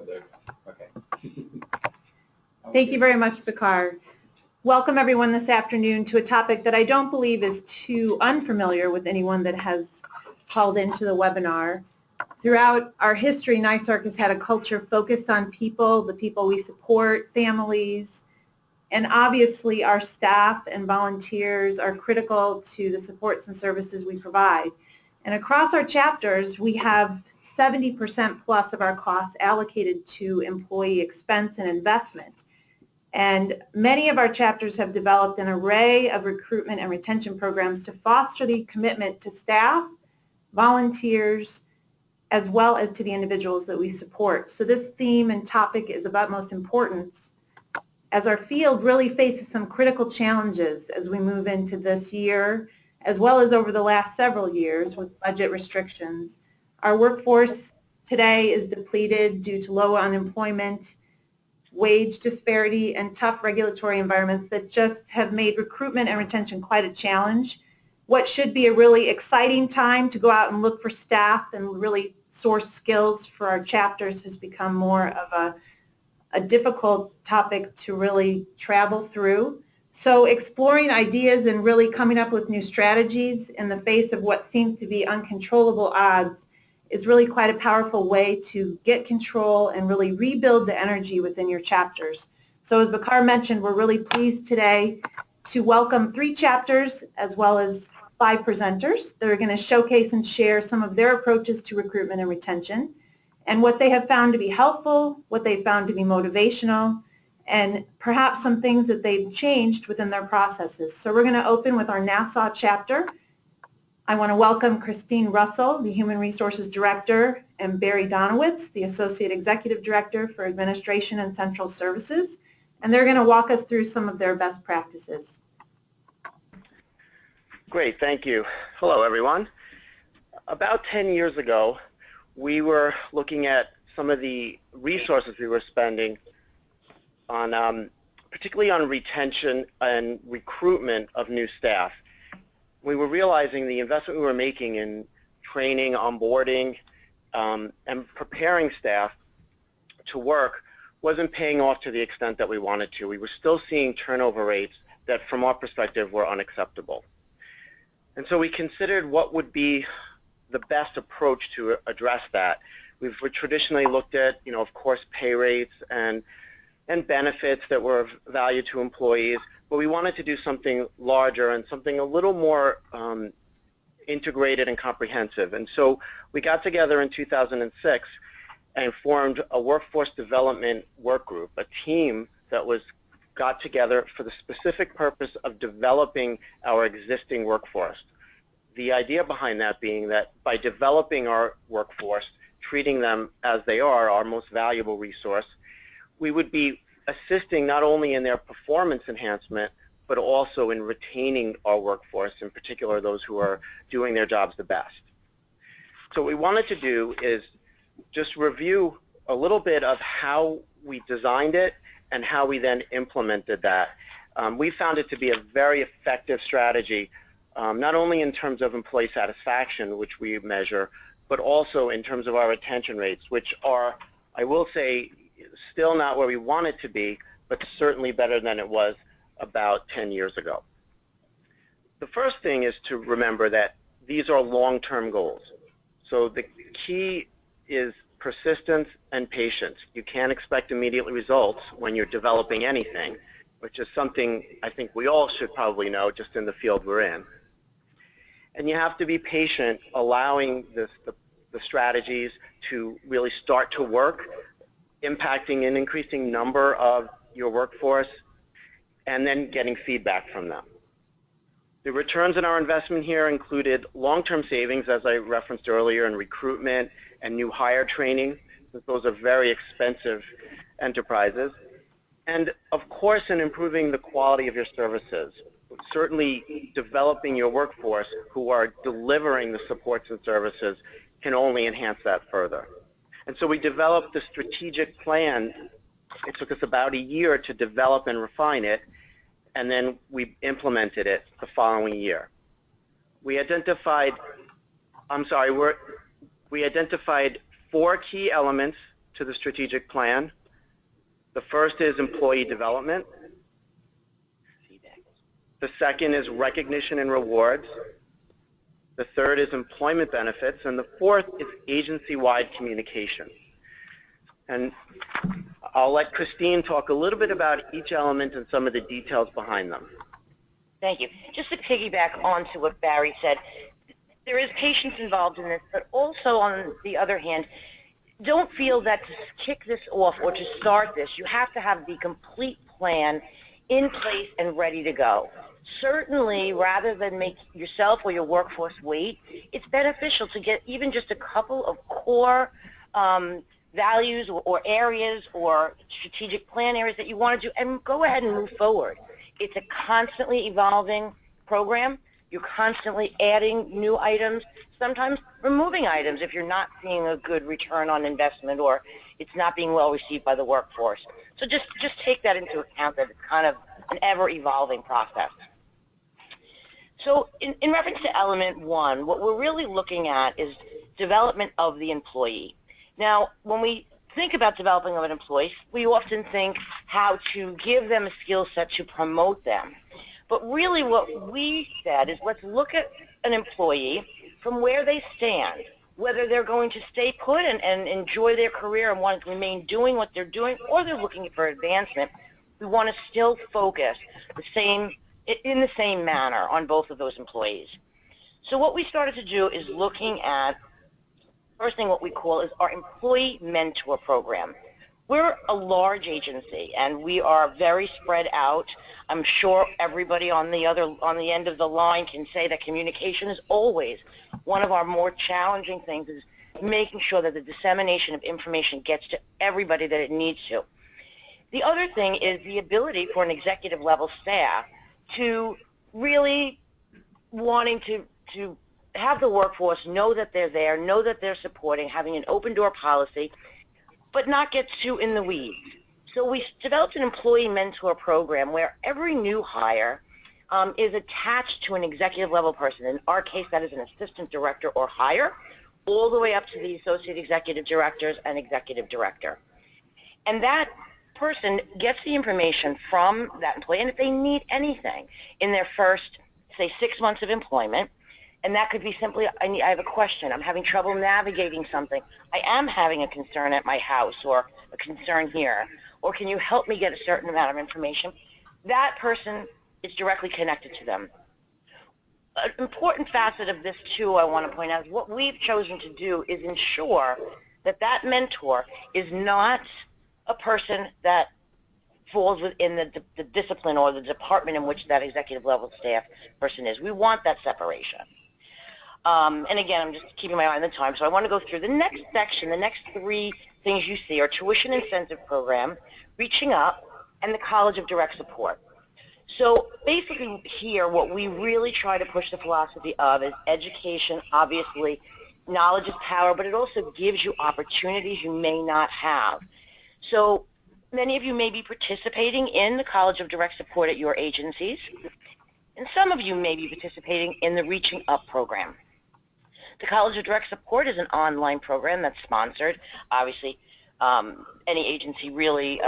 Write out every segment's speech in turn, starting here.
Okay. Thank you very much, Bakar. Welcome everyone this afternoon to a topic that I don't believe is too unfamiliar with anyone that has called into the webinar. Throughout our history, NYSARC has had a culture focused on people, the people we support, families, and obviously our staff and volunteers are critical to the supports and services we provide. And across our chapters, we have 70% plus of our costs allocated to employee expense and investment. And many of our chapters have developed an array of recruitment and retention programs to foster the commitment to staff, volunteers, as well as to the individuals that we support. So this theme and topic is of utmost importance as our field really faces some critical challenges as we move into this year, as well as over the last several years with budget restrictions. Our workforce today is depleted due to low unemployment, wage disparity, and tough regulatory environments that just have made recruitment and retention quite a challenge. What should be a really exciting time to go out and look for staff and really source skills for our chapters has become more of a difficult topic to really travel through. So exploring ideas and really coming up with new strategies in the face of what seems to be uncontrollable odds is really quite a powerful way to get control and really rebuild the energy within your chapters. So as Bakar mentioned, we're really pleased today to welcome 3 chapters as well as 5 presenters that are going to showcase and share some of their approaches to recruitment and retention and what they have found to be helpful, what they found to be motivational, and perhaps some things that they've changed within their processes. So we're going to open with our Nassau chapter. I want to welcome Christine Russell, the Human Resources Director, and Barry Donowitz, the Associate Executive Director for Administration and Central Services, and they're going to walk us through some of their best practices. Great, thank you. Hello, everyone. About 10 years ago, we were looking at some of the resources we were spending on, particularly on retention and recruitment of new staff. We were realizing the investment we were making in training, onboarding, and preparing staff to work wasn't paying off to the extent that we wanted to. We were still seeing turnover rates that, from our perspective, were unacceptable. And so we considered what would be the best approach to address that. We've traditionally looked at, of course, pay rates and benefits that were of value to employees, but we wanted to do something larger and something a little more integrated and comprehensive. And so we got together in 2006 and formed a workforce development work group, a team that got together for the specific purpose of developing our existing workforce. The idea behind that being that by developing our workforce, treating them as they are, our most valuable resource, we would be assisting not only in their performance enhancement, but also in retaining our workforce, in particular those who are doing their jobs the best. So what we wanted to do is just review a little bit of how we designed it and how we then implemented that. We found it to be a very effective strategy, not only in terms of employee satisfaction, which we measure, but also in terms of our retention rates, which are, I will say, still not where we want it to be, but certainly better than it was about 10 years ago. The first thing is to remember that these are long-term goals. So the key is persistence and patience. You can't expect immediate results when you're developing anything, which is something I think we all should probably know just in the field we're in. And you have to be patient, allowing the strategies to really start to work, impacting an increasing number of your workforce, and then getting feedback from them. The returns on our investment here included long-term savings, as I referenced earlier, in recruitment and new hire training. Those are very expensive enterprises. And of course, in improving the quality of your services, certainly developing your workforce who are delivering the supports and services can only enhance that further. And so we developed the strategic plan. It took us about a year to develop and refine it, and then we implemented it the following year. We identified, we identified 4 key elements to the strategic plan. The first is employee development. The second is recognition and rewards. The third is employment benefits. And the fourth is agency-wide communication. And I'll let Cristina talk a little bit about each element and some of the details behind them. Thank you. Just to piggyback onto what Barry said, there is patience involved in this, but also on the other hand, don't feel that to kick this off or to start this, you have to have the complete plan in place and ready to go. Certainly, rather than make yourself or your workforce wait, it's beneficial to get even just a couple of core values or areas or strategic plan areas that you want to do and go ahead and move forward. It's a constantly evolving program. You're constantly adding new items, sometimes removing items if you're not seeing a good return on investment or it's not being well received by the workforce. So just take that into account, that it's kind of an ever-evolving process. So in reference to element one, what we're really looking at is development of the employee. Now, when we think about developing of an employee, we often think how to give them a skill set to promote them. But really what we said is let's look at an employee from where they stand, whether they're going to stay put and enjoy their career and want to remain doing what they're doing, or they're looking for advancement. We want to still focus in the same manner on both of those employees. So what we started to do is looking at, first thing what we call is our employee mentor program. We're a large agency and we are very spread out. I'm sure everybody on the end of the line can say that communication is always one of our more challenging things, is making sure that the dissemination of information gets to everybody that it needs to. The other thing is the ability for an executive level staff to really wanting to have the workforce know that they're there, know that they're supporting, having an open door policy, but not get too in the weeds. So we developed an employee mentor program where every new hire is attached to an executive level person. In our case, that is an assistant director or higher, all the way up to the associate executive directors and executive director. And that person gets the information from that employee, and if they need anything in their first, say, 6 months of employment, and that could be simply, I have a question, I'm having trouble navigating something, I am having a concern at my house or a concern here, or can you help me get a certain amount of information, that person is directly connected to them. An important facet of this, too, I want to point out, is what we've chosen to do is ensure that that mentor is not a person that falls within the discipline or the department in which that executive level staff person is. We want that separation. And again, I'm just keeping my eye on the time, so I want to go through the next section. The next three things you see are tuition incentive program, reaching up, and the College of Direct Support. So basically here, what we really try to push the philosophy of is education. Obviously, knowledge is power, but it also gives you opportunities you may not have. So many of you may be participating in the College of Direct Support at your agencies, and some of you may be participating in the Reaching Up program. The College of Direct Support is an online program that's sponsored. Obviously, any agency really in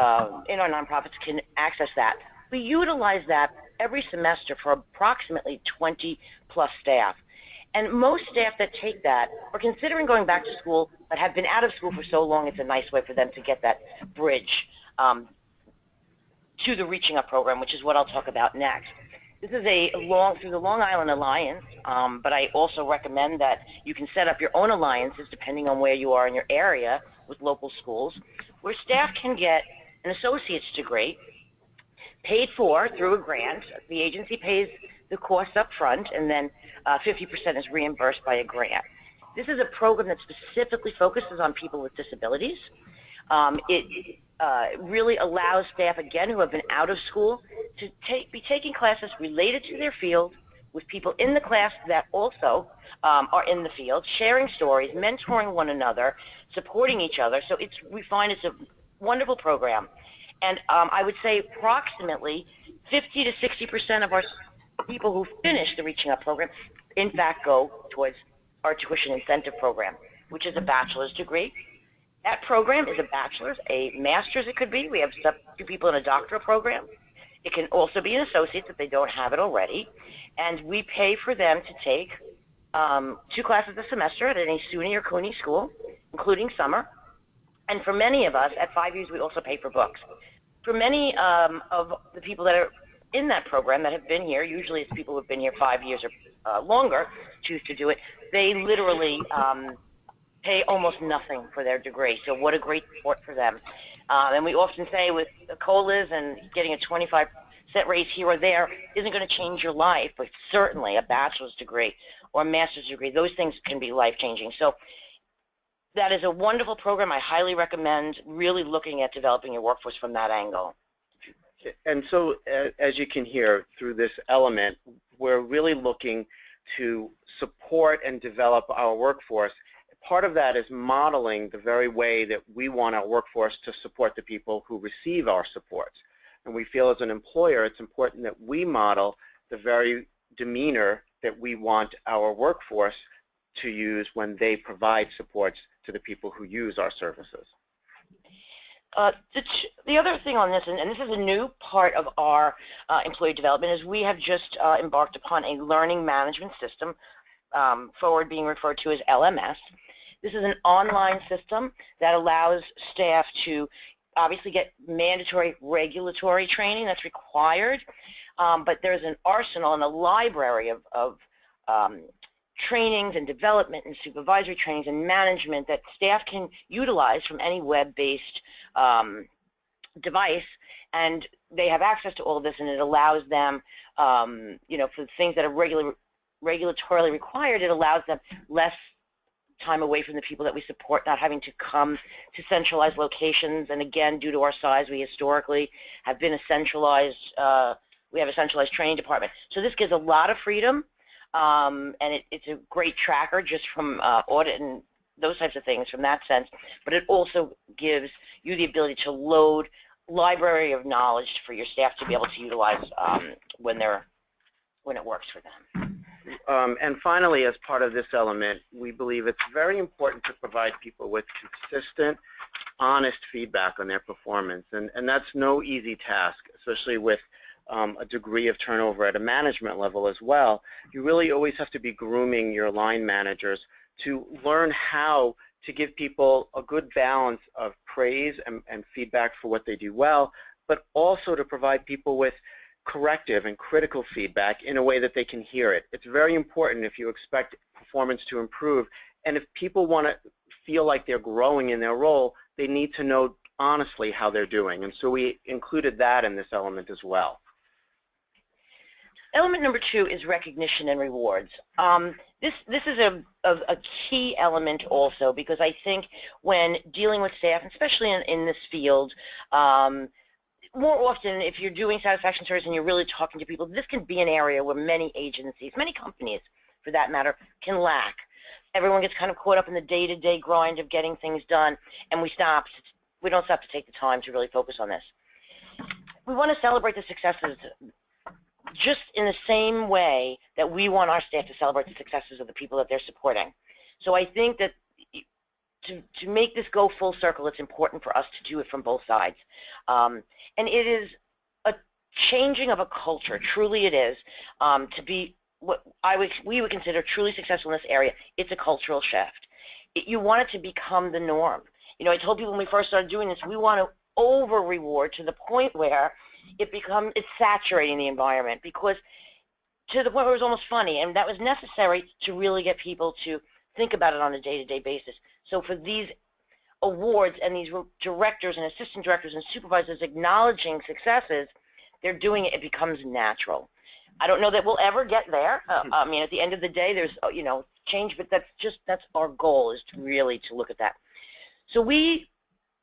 our nonprofits can access that. We utilize that every semester for approximately 20 plus staff. And most staff that take that are considering going back to school but have been out of school for so long, it's a nice way for them to get that bridge to the Reaching Up program, which is what I'll talk about next. This is through the Long Island Alliance, but I also recommend that you can set up your own alliances depending on where you are in your area with local schools, where staff can get an associate's degree paid for through a grant. The agency pays the cost up front, and then 50% is reimbursed by a grant. This is a program that specifically focuses on people with disabilities. It really allows staff, again, who have been out of school to be taking classes related to their field with people in the class that also are in the field, sharing stories, mentoring one another, supporting each other. So we find it's a wonderful program. And I would say approximately 50 to 60% of our people who finish the Reaching Up program, in fact, go towards our tuition incentive program, which is a bachelor's degree. That program is a bachelor's, a master's it could be. We have two people in a doctoral program. It can also be an associate if they don't have it already. And we pay for them to take 2 classes a semester at any SUNY or CUNY school, including summer. And for many of us, at 5 years, we also pay for books. For many of the people that are in that program that have been here, usually it's people who have been here 5 years or longer, choose to do it, they literally pay almost nothing for their degree. So what a great support for them. And we often say with the COLAs and getting a 25% raise here or there isn't going to change your life, but certainly a bachelor's degree or a master's degree, those things can be life-changing. So that is a wonderful program. I highly recommend really looking at developing your workforce from that angle. And so, as you can hear through this element, we're really looking to support and develop our workforce. Part of that is modeling the very way that we want our workforce to support the people who receive our supports. And we feel as an employer it's important that we model the very demeanor that we want our workforce to use when they provide supports to the people who use our services. The other thing on this, and this is a new part of our employee development, is we have just embarked upon a learning management system, forward being referred to as LMS. This is an online system that allows staff to obviously get mandatory regulatory training that's required, but there's an arsenal and a library of trainings and development and supervisory trainings and management that staff can utilize from any web-based device, and they have access to all of this, and it allows them, you know, for the things that are regulatorily required, it allows them less time away from the people that we support, not having to come to centralized locations. And again, due to our size, we historically have been a centralized, we have a centralized training department. So this gives a lot of freedom, and it's a great tracker just from audit and those types of things from that sense, but it also gives you the ability to load library of knowledge for your staff to be able to utilize when it works for them. And finally, as part of this element, we believe it's very important to provide people with consistent, honest feedback on their performance. And that's no easy task, especially with a degree of turnover at a management level as well. You really always have to be grooming your line managers to learn how to give people a good balance of praise and feedback for what they do well, but also to provide people with corrective and critical feedback in a way that they can hear it. It's very important if you expect performance to improve, and if people want to feel like they're growing in their role, they need to know honestly how they're doing, and so we included that in this element as well. Element number 2 is recognition and rewards. This is a key element also, because I think when dealing with staff, especially in this field, more often, if you're doing satisfaction surveys and you're really talking to people, this can be an area where many agencies, many companies for that matter, can lack. Everyone gets kind of caught up in the day-to-day grind of getting things done, and we don't stop to take the time to really focus on this. We want to celebrate the successes just in the same way that we want our staff to celebrate the successes of the people that they're supporting. So I think that to make this go full circle, it's important for us to do it from both sides. And it is a changing of a culture, truly it is, to be what we would consider truly successful in this area. It's a cultural shift. You want it to become the norm. You know, I told people when we first started doing this, we want to over-reward to the point where it's saturating the environment, because to the point where it was almost funny, and that was necessary to really get people to think about it on a day-to-day basis. So for these awards and these directors and assistant directors and supervisors acknowledging successes, they're doing it, it becomes natural. I don't know that we'll ever get there. I mean, at the end of the day, there's, you know, change, but that's our goal, is to really look at that. So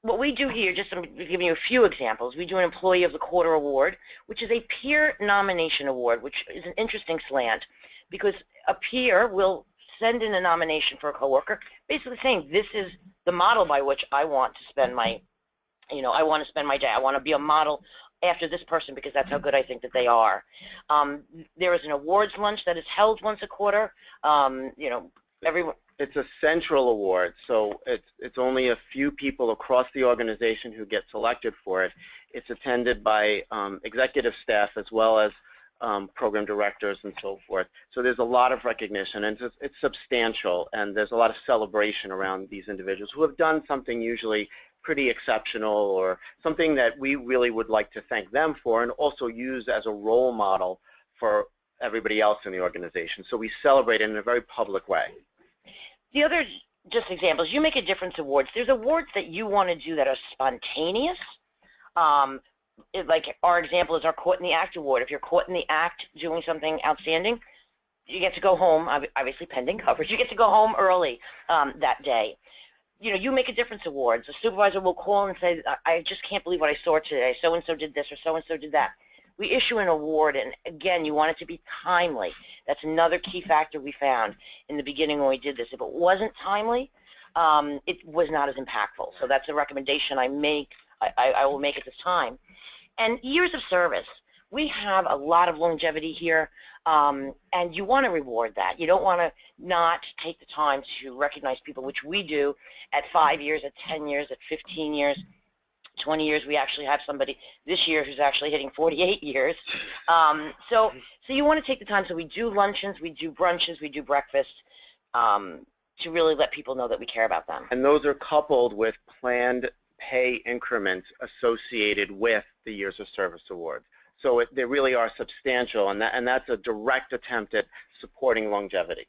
what we do here, just to give you a few examples, we do an Employee of the Quarter Award, which is a peer nomination award, which is an interesting slant, because a peer will send in a nomination for a coworker, basically saying, this is the model by which I want to spend my, you know, I want to spend my day. I want to be a model after this person because that's how good I think that they are. There is an awards lunch that is held once a quarter. You know, It's a central award, so it's only a few people across the organization who get selected for it. It's attended by executive staff as well as program directors and so forth. So there's a lot of recognition, and it's substantial, and there's a lot of celebration around these individuals who have done something usually pretty exceptional or something that we really would like to thank them for and also use as a role model for everybody else in the organization. So we celebrate it in a very public way. The other just examples, you make a difference awards. There's awards that you want to do that are spontaneous. Like our example is our Caught in the Act award. If you're caught in the act doing something outstanding, you get to go home, obviously pending coverage, you get to go home early that day. You know, you make a difference awards. The supervisor will call and say, I just can't believe what I saw today. So-and-so did this or so-and-so did that. We issue an award, and again, you want it to be timely. That's another key factor we found in the beginning when we did this. If it wasn't timely, it was not as impactful. So that's a recommendation I make. I will make at this time. And years of service. We have a lot of longevity here, and you want to reward that. You don't want to not take the time to recognize people, which we do at 5 years, at 10 years, at 15 years, 20 years. We actually have somebody this year who's actually hitting 48 years. So you want to take the time. So we do luncheons, we do brunches, we do breakfast to really let people know that we care about them. And those are coupled with planned pay increments associated with the Years of Service Awards. So they really are substantial, and that's a direct attempt at supporting longevity.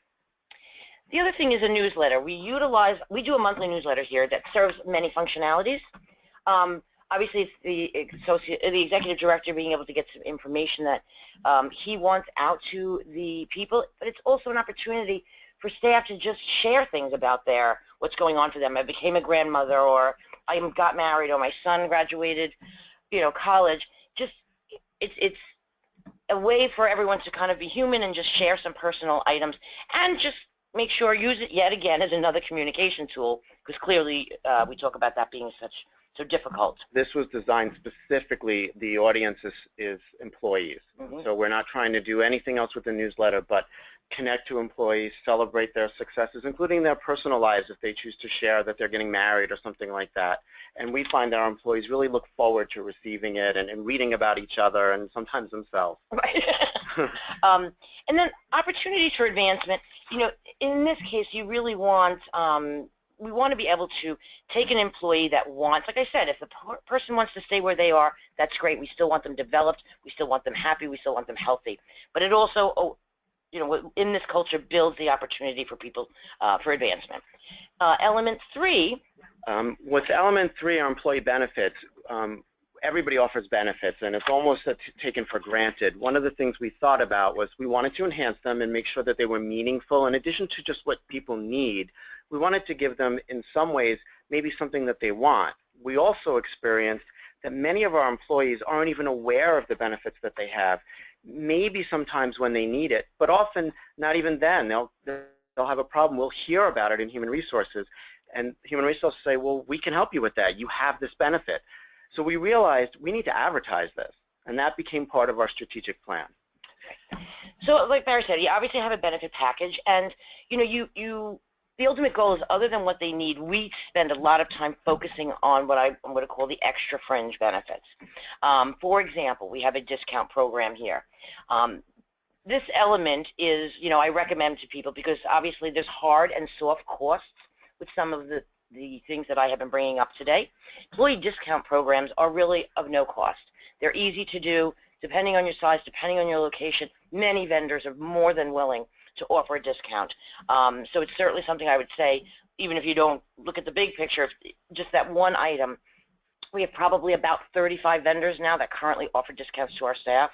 The other thing is a newsletter. We do a monthly newsletter here that serves many functionalities. Obviously, it's the executive director being able to get some information that he wants out to the people, but it's also an opportunity for staff to just share things about what's going on for them. I became a grandmother, or I got married, or my son graduated, college. Just it's a way for everyone to kind of be human and just share some personal items, and just make sure use it yet again as another communication tool, because clearly we talk about that being so difficult. This was designed specifically, the audience is employees. Mm-hmm. So we're not trying to do anything else with the newsletter but connect to employees, celebrate their successes, including their personal lives if they choose to share that they're getting married or something like that. And we find that our employees really look forward to receiving it and reading about each other and sometimes themselves. Right. And then opportunities for advancement. In this case, you really want we want to be able to take an employee that wants, like I said, if the person wants to stay where they are, that's great. We still want them developed. We still want them happy. We still want them healthy. But it also, in this culture, builds the opportunity for people for advancement. Element 3. With element 3, our employee benefits, everybody offers benefits, and it's almost taken for granted. One of the things we thought about was we wanted to enhance them and make sure that they were meaningful. In addition to just what people need, we wanted to give them, in some ways, maybe something that they want. We also experienced that many of our employees aren't even aware of the benefits that they have, maybe sometimes when they need it, but often not even then. They'll have a problem. We'll hear about it in Human Resources, and Human Resources say, well, we can help you with that. You have this benefit. So we realized we need to advertise this, and that became part of our strategic plan. So like Barry said, you obviously have a benefit package, and the ultimate goal is, other than what they need, we spend a lot of time focusing on what I'm going to call the extra fringe benefits. For example, we have a discount program here. This element is, I recommend to people because obviously there's hard and soft costs with some of the things that I have been bringing up today. Employee discount programs are really of no cost. They're easy to do, depending on your size, depending on your location. Many vendors are more than willing to offer a discount. So it's certainly something I would say, even if you don't look at the big picture, just that one item. We have probably about 35 vendors now that currently offer discounts to our staff,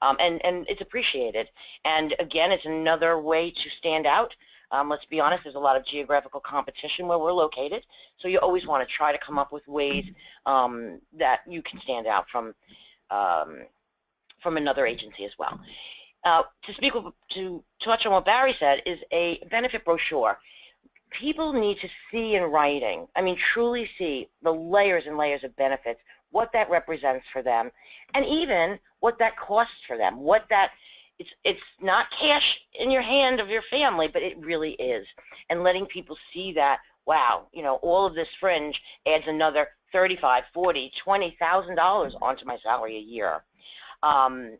and it's appreciated. And again, it's another way to stand out. Let's be honest, there's a lot of geographical competition where we're located, so you always want to try to come up with ways that you can stand out from another agency as well. To touch on what Barry said, is a benefit brochure. People need to see in writing, truly see the layers and layers of benefits, what that represents for them, and even what that costs for them, what that It's not cash in your hand of your family, but it really is. And letting people see that, wow, you know, all of this fringe adds another $35, $40, $20,000 onto my salary a year. And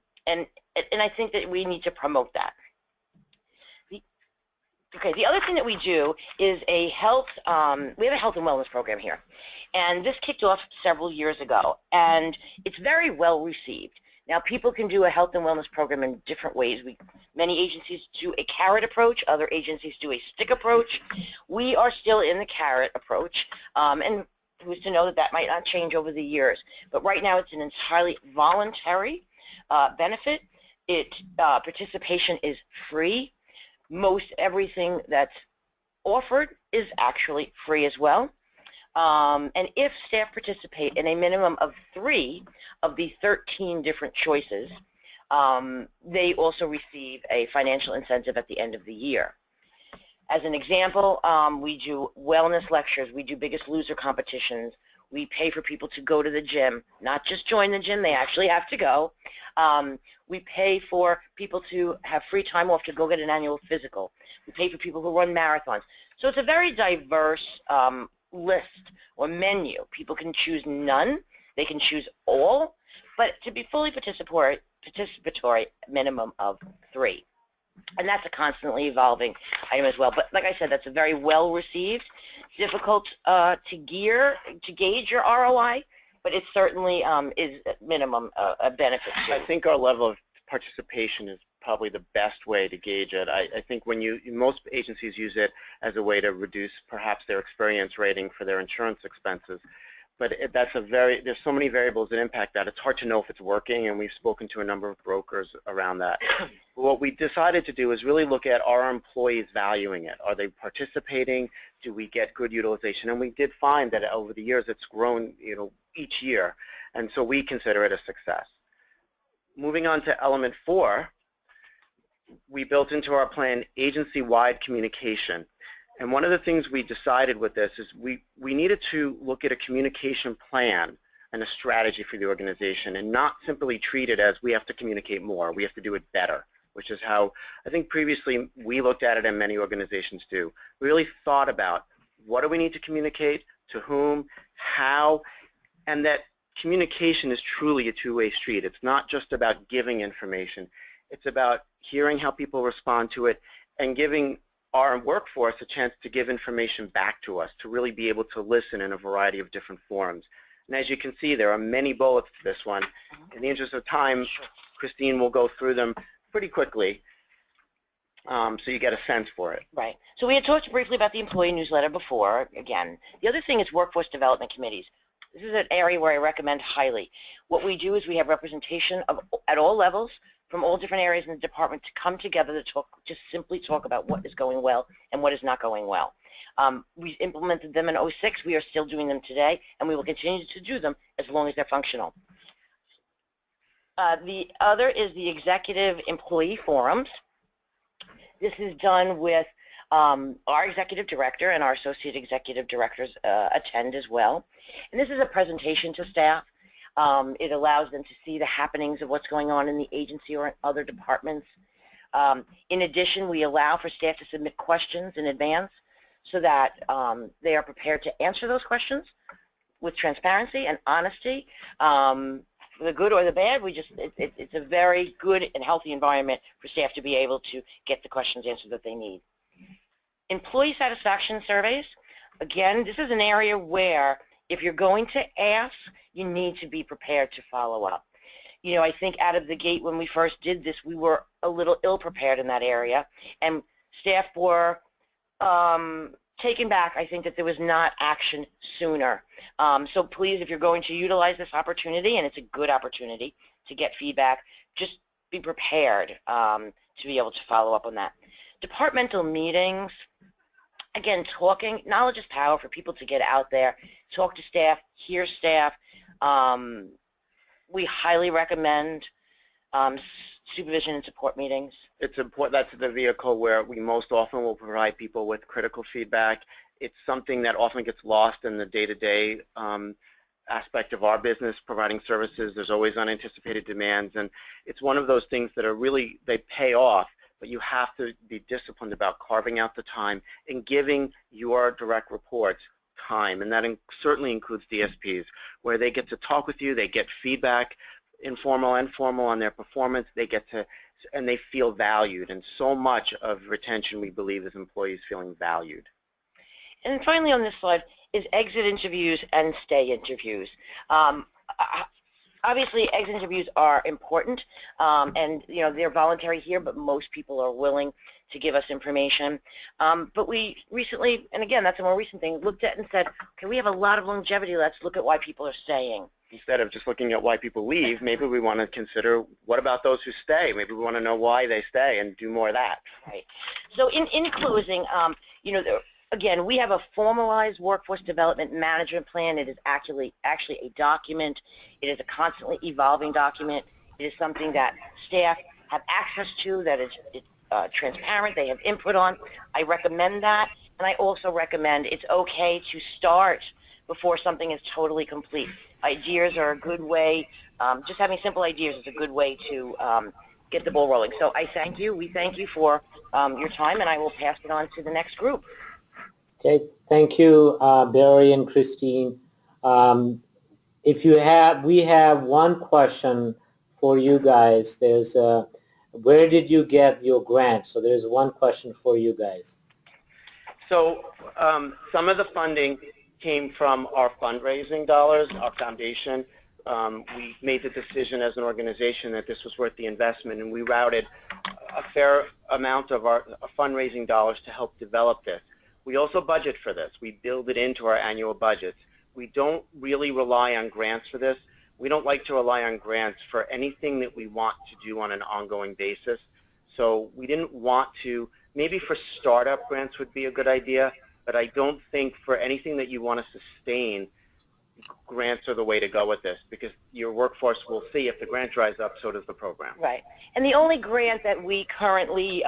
I think that we need to promote that. Okay, the other thing that we do is we have a health and wellness program here. And this kicked off several years ago, and it's very well received. Now, people can do a health and wellness program in different ways. Many agencies do a carrot approach. Other agencies do a stick approach. We are still in the carrot approach, and who's to know that that might not change over the years. But right now, it's an entirely voluntary benefit. Participation is free. Most everything that's offered is actually free as well. And if staff participate in a minimum of 3 of the 13 different choices, they also receive a financial incentive at the end of the year. As an example, we do wellness lectures, we do Biggest Loser competitions, we pay for people to go to the gym, not just join the gym, they actually have to go. We pay for people to have free time off to go get an annual physical. We pay for people who run marathons. So it's a very diverse list or menu. People can choose none, they can choose all, but to be fully participatory, minimum of 3. And that's a constantly evolving item as well. But like I said, that's a very well received, difficult to gauge your ROI, but it certainly is at minimum a benefit too. I think our level of participation is probably the best way to gauge it. I think when most agencies use it as a way to reduce perhaps their experience rating for their insurance expenses. But there's so many variables that impact that. It's hard to know if it's working, and we've spoken to a number of brokers around that. What we decided to do is really look at, are our employees valuing it? Are they participating? Do we get good utilization? And we did find that over the years it's grown, each year, and so we consider it a success. Moving on to element 4, we built into our plan agency-wide communication. And one of the things we decided with this is we needed to look at a communication plan and a strategy for the organization, and not simply treat it as we have to communicate more, we have to do it better, which is how I think previously we looked at it and many organizations do. We really thought about what do we need to communicate, to whom, how, and that communication is truly a two-way street. It's not just about giving information. It's about hearing how people respond to it and giving our workforce a chance to give information back to us, to really be able to listen in a variety of different forms. And as you can see, there are many bullets to this one. In the interest of time, Christine will go through them pretty quickly so you get a sense for it. Right. So we had talked briefly about the employee newsletter before, again. The other thing is workforce development committees. This is an area where I recommend highly. What we do is we have representation at all levels from all different areas in the department to come together to just simply talk about what is going well and what is not going well. We implemented them in 2006. We are still doing them today, and we will continue to do them as long as they're functional. The other is the executive employee forums. This is done with our executive director, and our associate executive directors attend as well. And this is a presentation to staff. It allows them to see the happenings of what's going on in the agency or in other departments. In addition, we allow for staff to submit questions in advance so that they are prepared to answer those questions with transparency and honesty. For the good or the bad, it's a very good and healthy environment for staff to be able to get the questions answered that they need. Employee satisfaction surveys. Again, this is an area where if you're going to ask, you need to be prepared to follow up. I think out of the gate when we first did this, we were a little ill-prepared in that area, and staff were taken back. I think that there was not action sooner. So please, if you're going to utilize this opportunity, and it's a good opportunity to get feedback, just be prepared to be able to follow up on that. Departmental meetings. Again, knowledge is power for people to get out there, talk to staff, hear staff. We highly recommend supervision and support meetings. It's important. That's the vehicle where we most often will provide people with critical feedback. It's something that often gets lost in the day-to-day aspect of our business, providing services. There's always unanticipated demands, and it's one of those things that are really, they pay off, but you have to be disciplined about carving out the time and giving your direct reports time, and that certainly includes DSPs, where they get to talk with you, they get feedback, informal and formal, on their performance, they get to, and they feel valued, and so much of retention, we believe, is employees feeling valued. And finally on this slide is exit interviews and stay interviews. Obviously, exit interviews are important, and they're voluntary here, but most people are willing to give us information. But we recently, and again, that's a more recent thing, looked at and said, okay, we have a lot of longevity. Let's look at why people are staying. Instead of just looking at why people leave, maybe we want to consider, what about those who stay? Maybe we want to know why they stay and do more of that. Right. So in closing, again, we have a formalized workforce development management plan. It is actually a document. It is a constantly evolving document. It is something that staff have access to, that is transparent, they have input on. I recommend that, and I also recommend it's okay to start before something is totally complete. Ideas are a good way, just having simple ideas is a good way to get the ball rolling. So I thank you, we thank you for your time, and I will pass it on to the next group. Okay, thank you, Barry and Christine. We have one question for you guys. There's where did you get your grant? So there's one question for you guys. So some of the funding came from our fundraising dollars, our foundation. We made the decision as an organization that this was worth the investment, and we routed a fair amount of our fundraising dollars to help develop this. We also budget for this. We build it into our annual budgets. We don't really rely on grants for this. We don't like to rely on grants for anything that we want to do on an ongoing basis. So we didn't want to, maybe for startup grants would be a good idea, but I don't think for anything that you want to sustain, grants are the way to go with this, because your workforce will see if the grant dries up, so does the program. Right. And the only grant that we currently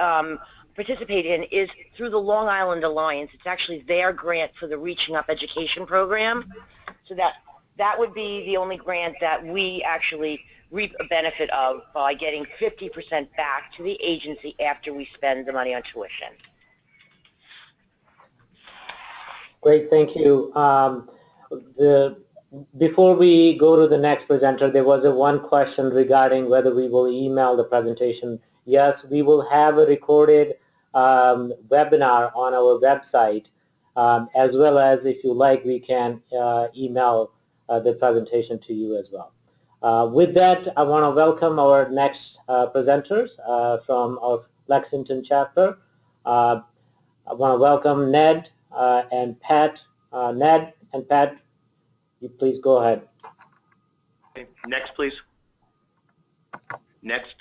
participate in is through the Long Island Alliance. It's actually their grant for the Reaching Up Education program. So that would be the only grant that we actually reap a benefit of by getting 50% back to the agency after we spend the money on tuition. Great, thank you. Before we go to the next presenter, there was one question regarding whether we will email the presentation. Yes, we will have a recorded webinar on our website, as well as, if you like, we can email the presentation to you as well. With that, I want to welcome our next presenters from our Lexington chapter. I want to welcome Ned and Pat. Ned and Pat, you please go ahead. Okay, next, please. Next.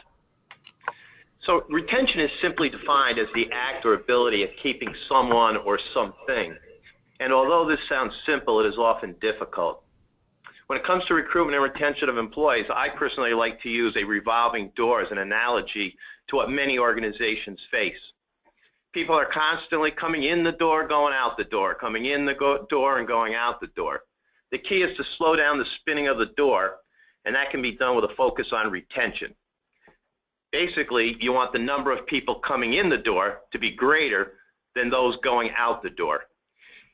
So retention is simply defined as the act or ability of keeping someone or something. And although this sounds simple, it is often difficult. When it comes to recruitment and retention of employees, I personally like to use a revolving door as an analogy to what many organizations face. People are constantly coming in the door, going out the door, coming in the door and going out the door. The key is to slow down the spinning of the door, and that can be done with a focus on retention. Basically, you want the number of people coming in the door to be greater than those going out the door.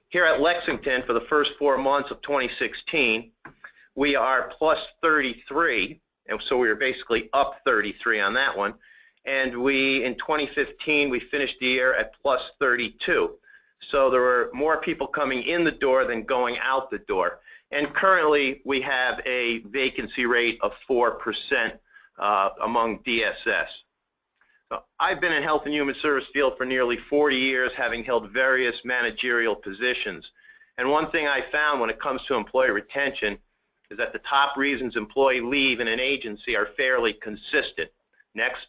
Here at Lexington, for the first 4 months of 2016, we are plus 33, and so we were basically up 33 on that one. And in 2015, we finished the year at plus 32. So there were more people coming in the door than going out the door. And currently, we have a vacancy rate of 4% among DSS. So I've been in health and human service field for nearly 40 years, having held various managerial positions. And one thing I found when it comes to employee retention is that the top reasons employees leave in an agency are fairly consistent. Next.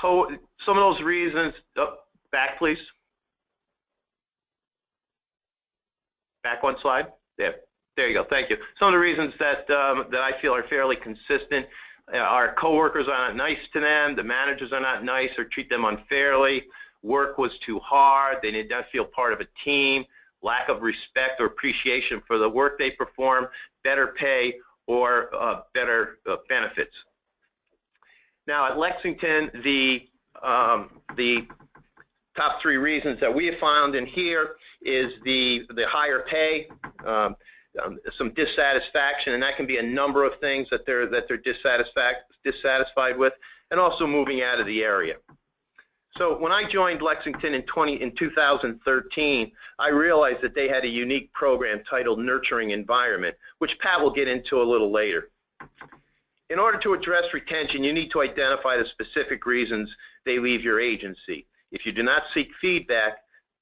Some of those reasons, back please. Back one slide. There you go. Thank you. Some of the reasons that that I feel are fairly consistent. Our coworkers are not nice to them. The managers are not nice or treat them unfairly. Work was too hard. They did not feel part of a team. lack of respect or appreciation for the work they perform, better pay, or better benefits. Now at Lexington, the top 3 reasons that we have found in here is the higher pay, some dissatisfaction, and that can be a number of things that they're dissatisfied with, and also moving out of the area. So when I joined Lexington in 2013, I realized that they had a unique program titled Nurturing Environment, which Pat will get into a little later. In order to address retention, you need to identify the specific reasons they leave your agency. If you do not seek feedback,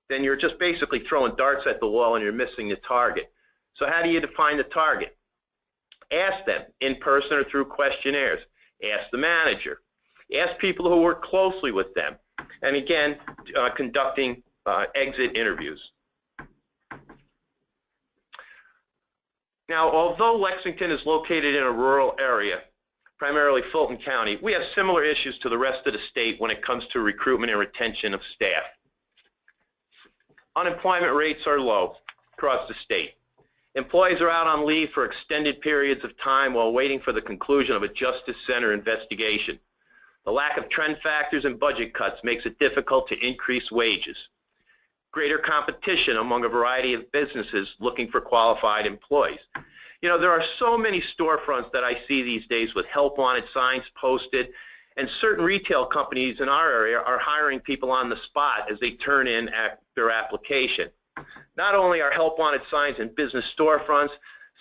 then you're just basically throwing darts at the wall and you're missing the target. So how do you define the target? Ask them in person or through questionnaires. Ask the manager. Ask people who work closely with them. And again, conducting exit interviews. Now, although Lexington is located in a rural area, primarily Fulton County, we have similar issues to the rest of the state when it comes to recruitment and retention of staff. Unemployment rates are low across the state. Employees are out on leave for extended periods of time while waiting for the conclusion of a Justice Center investigation. The lack of trend factors and budget cuts makes it difficult to increase wages. Greater competition among a variety of businesses looking for qualified employees. You know, there are so many storefronts that I see these days with help wanted signs posted, and certain retail companies in our area are hiring people on the spot as they turn in their application. Not only are help wanted signs in business storefronts,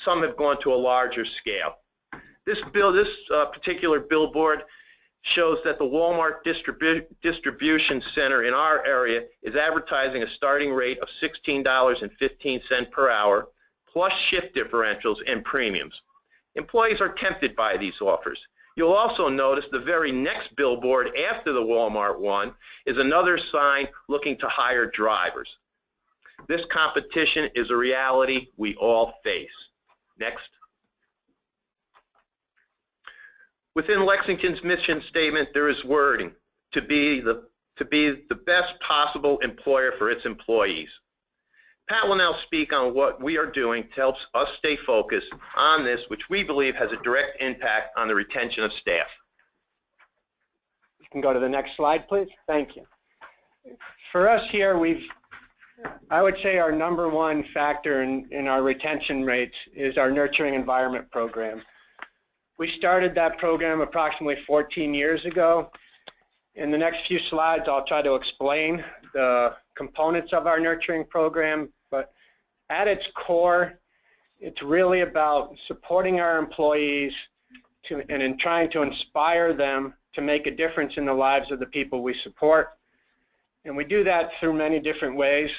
some have gone to a larger scale. This particular billboard shows that the Walmart distribution center in our area is advertising a starting rate of $16.15 per hour, plus shift differentials and premiums. Employees are tempted by these offers. You'll also notice the very next billboard after the Walmart one is another sign looking to hire drivers. This competition is a reality we all face. Next. Within Lexington's mission statement, there is wording to be the best possible employer for its employees. Pat will now speak on what we are doing to help us stay focused on this, which we believe has a direct impact on the retention of staff. You can go to the next slide, please. Thank you. For us here, I would say our #1 factor in our retention rates is our Nurturing Environment program. We started that program approximately 14 years ago. In the next few slides, I'll try to explain the components of our nurturing program, but at its core, it's really about supporting our employees and in trying to inspire them to make a difference in the lives of the people we support. And we do that through many different ways.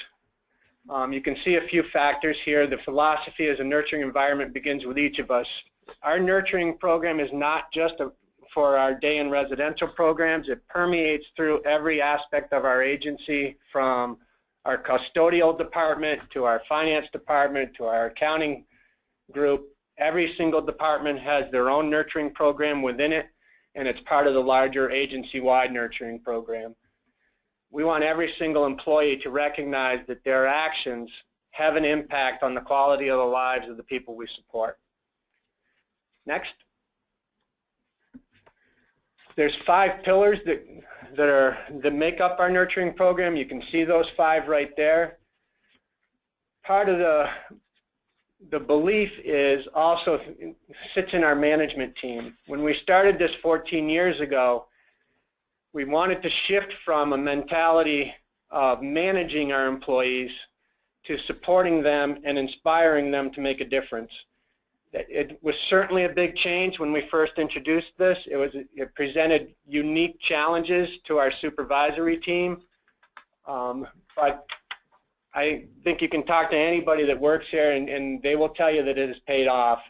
You can see a few factors here. The philosophy as a nurturing environment begins with each of us. Our nurturing program is not just for our day and residential programs. It permeates through every aspect of our agency, from our custodial department to our finance department to our accounting group. Every single department has their own nurturing program within it, and it's part of the larger agency-wide nurturing program. We want every single employee to recognize that their actions have an impact on the quality of the lives of the people we support. Next. There's 5 pillars that make up our nurturing program. You can see those 5 right there. Part of the belief is also sits in our management team. When we started this 14 years ago, we wanted to shift from a mentality of managing our employees to supporting them and inspiring them to make a difference. It was certainly a big change when we first introduced this. It presented unique challenges to our supervisory team, but I think you can talk to anybody that works here and they will tell you that it has paid off.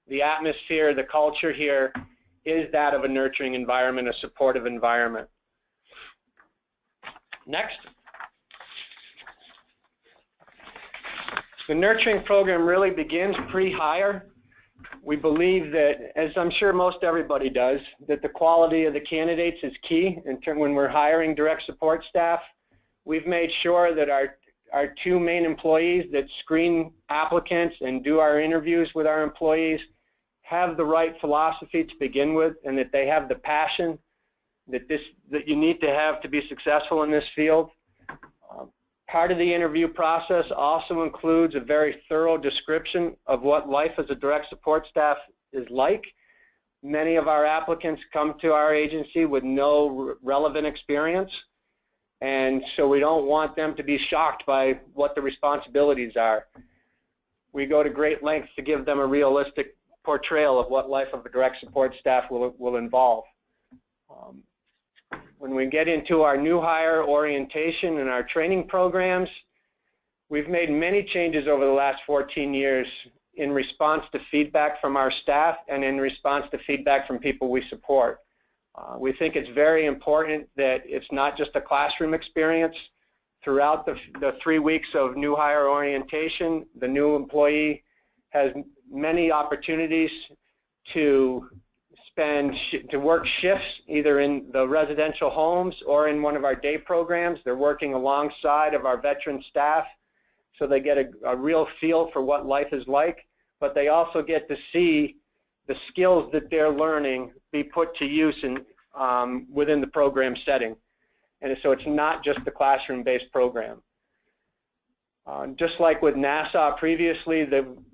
The atmosphere, the culture here is that of a nurturing environment, a supportive environment. Next. The nurturing program really begins pre-hire. We believe that, as I'm sure most everybody does, that the quality of the candidates is key when we're hiring direct support staff. We've made sure that our two main employees that screen applicants and do our interviews with our employees have the right philosophy to begin with, and that they have the passion that you need to have to be successful in this field. Part of the interview process also includes a very thorough description of what life as a direct support staff is like. Many of our applicants come to our agency with no relevant experience, and so we don't want them to be shocked by what the responsibilities are. We go to great lengths to give them a realistic portrayal of what life of a direct support staff will involve. When we get into our new hire orientation and our training programs, we've made many changes over the last 14 years in response to feedback from our staff and in response to feedback from people we support. We think it's very important that it's not just a classroom experience. Throughout the 3 weeks of new hire orientation, the new employee has many opportunities to work shifts either in the residential homes or in one of our day programs. They're working alongside of our veteran staff, so they get a real feel for what life is like, but they also get to see the skills that they're learning be put to use within the program setting. And so it's not just the classroom-based program. Just like with Nassau previously,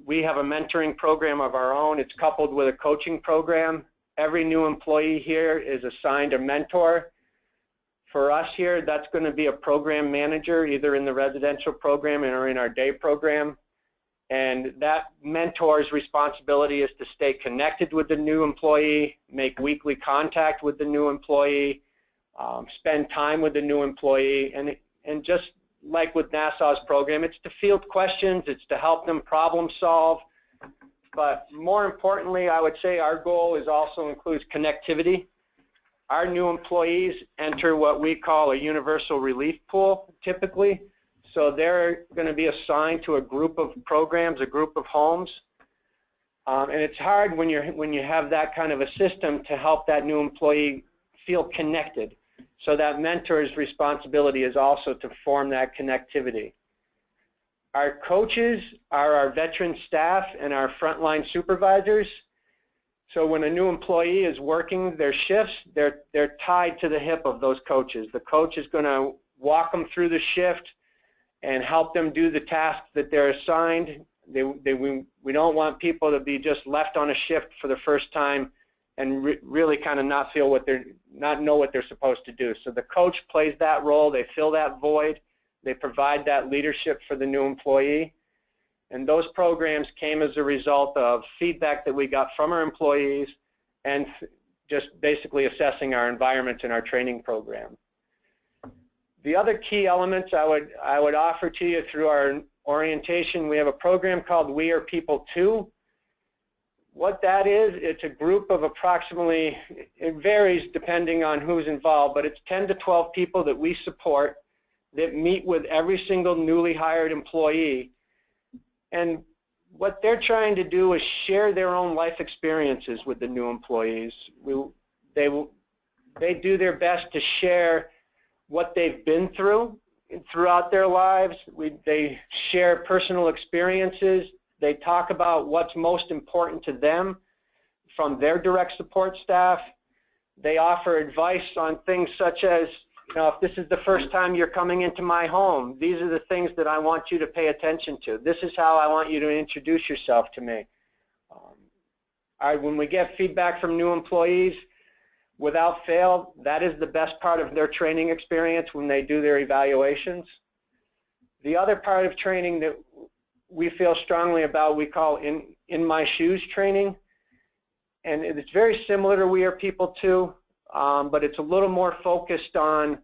we have a mentoring program of our own. It's coupled with a coaching program. Every new employee here is assigned a mentor. For us here, that's going to be a program manager, either in the residential program or in our day program. And that mentor's responsibility is to stay connected with the new employee, make weekly contact with the new employee, spend time with the new employee, and just like with Nassau's program, it's to field questions, it's to help them problem solve. But more importantly, I would say our goal also includes connectivity. Our new employees enter what we call a universal relief pool, typically. So they're going to be assigned to a group of programs, a group of homes. And it's hard when you have that kind of a system to help that new employee feel connected. So that mentor's responsibility is also to form that connectivity. Our coaches are our veteran staff and our frontline supervisors. So when a new employee is working their shifts, they're tied to the hip of those coaches. The coach is going to walk them through the shift and help them do the tasks that they're assigned. We don't want people to be just left on a shift for the first time and really kind of not know what they're supposed to do. So the coach plays that role. They fill that void. They provide that leadership for the new employee. And those programs came as a result of feedback that we got from our employees and just basically assessing our environment in our training program. The other key elements I would offer to you through our orientation, we have a program called We Are People Too. What that is, it's a group of approximately, it varies depending on who's involved, but it's 10 to 12 people that we support that meet with every single newly hired employee. And what they're trying to do is share their own life experiences with the new employees. They do their best to share what they've been through throughout their lives. They share personal experiences. They talk about what's most important to them from their direct support staff. They offer advice on things such as, if this is the first time you're coming into my home, these are the things that I want you to pay attention to. This is how I want you to introduce yourself to me. When we get feedback from new employees, without fail, that is the best part of their training experience when they do their evaluations. The other part of training that we feel strongly about, we call in my shoes training. And it's very similar to We Are People Too, but it's a little more focused on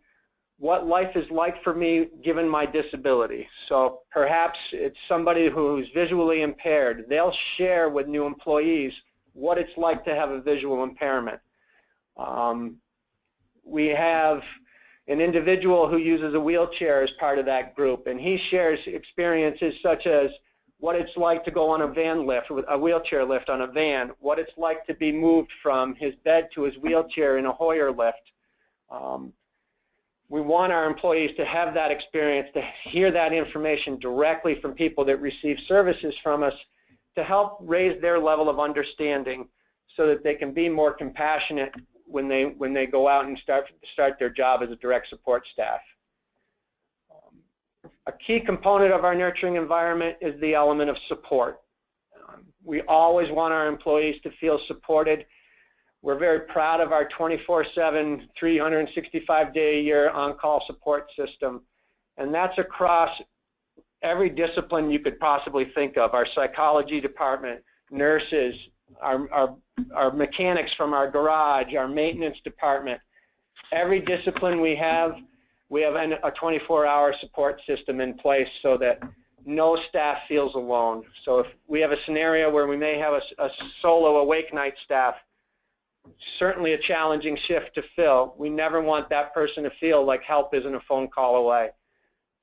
what life is like for me given my disability. So perhaps it's somebody who's visually impaired. They'll share with new employees what it's like to have a visual impairment. We have an individual who uses a wheelchair as part of that group, and he shares experiences such as what it's like to go on a van lift, a wheelchair lift on a van, what it's like to be moved from his bed to his wheelchair in a Hoyer lift. We want our employees to have that experience, to hear that information directly from people that receive services from us, to help raise their level of understanding so that they can be more compassionate when they go out and start their job as a direct support staff. A key component of our nurturing environment is the element of support. We always want our employees to feel supported. We're very proud of our 24/7, 365-day-a-year on-call support system, and that's across every discipline you could possibly think of. Our psychology department, nurses, our mechanics from our garage, our maintenance department. Every discipline we have a 24-hour support system in place so that no staff feels alone. So if we have a scenario where we may have a solo awake night staff, certainly a challenging shift to fill, we never want that person to feel like help isn't a phone call away.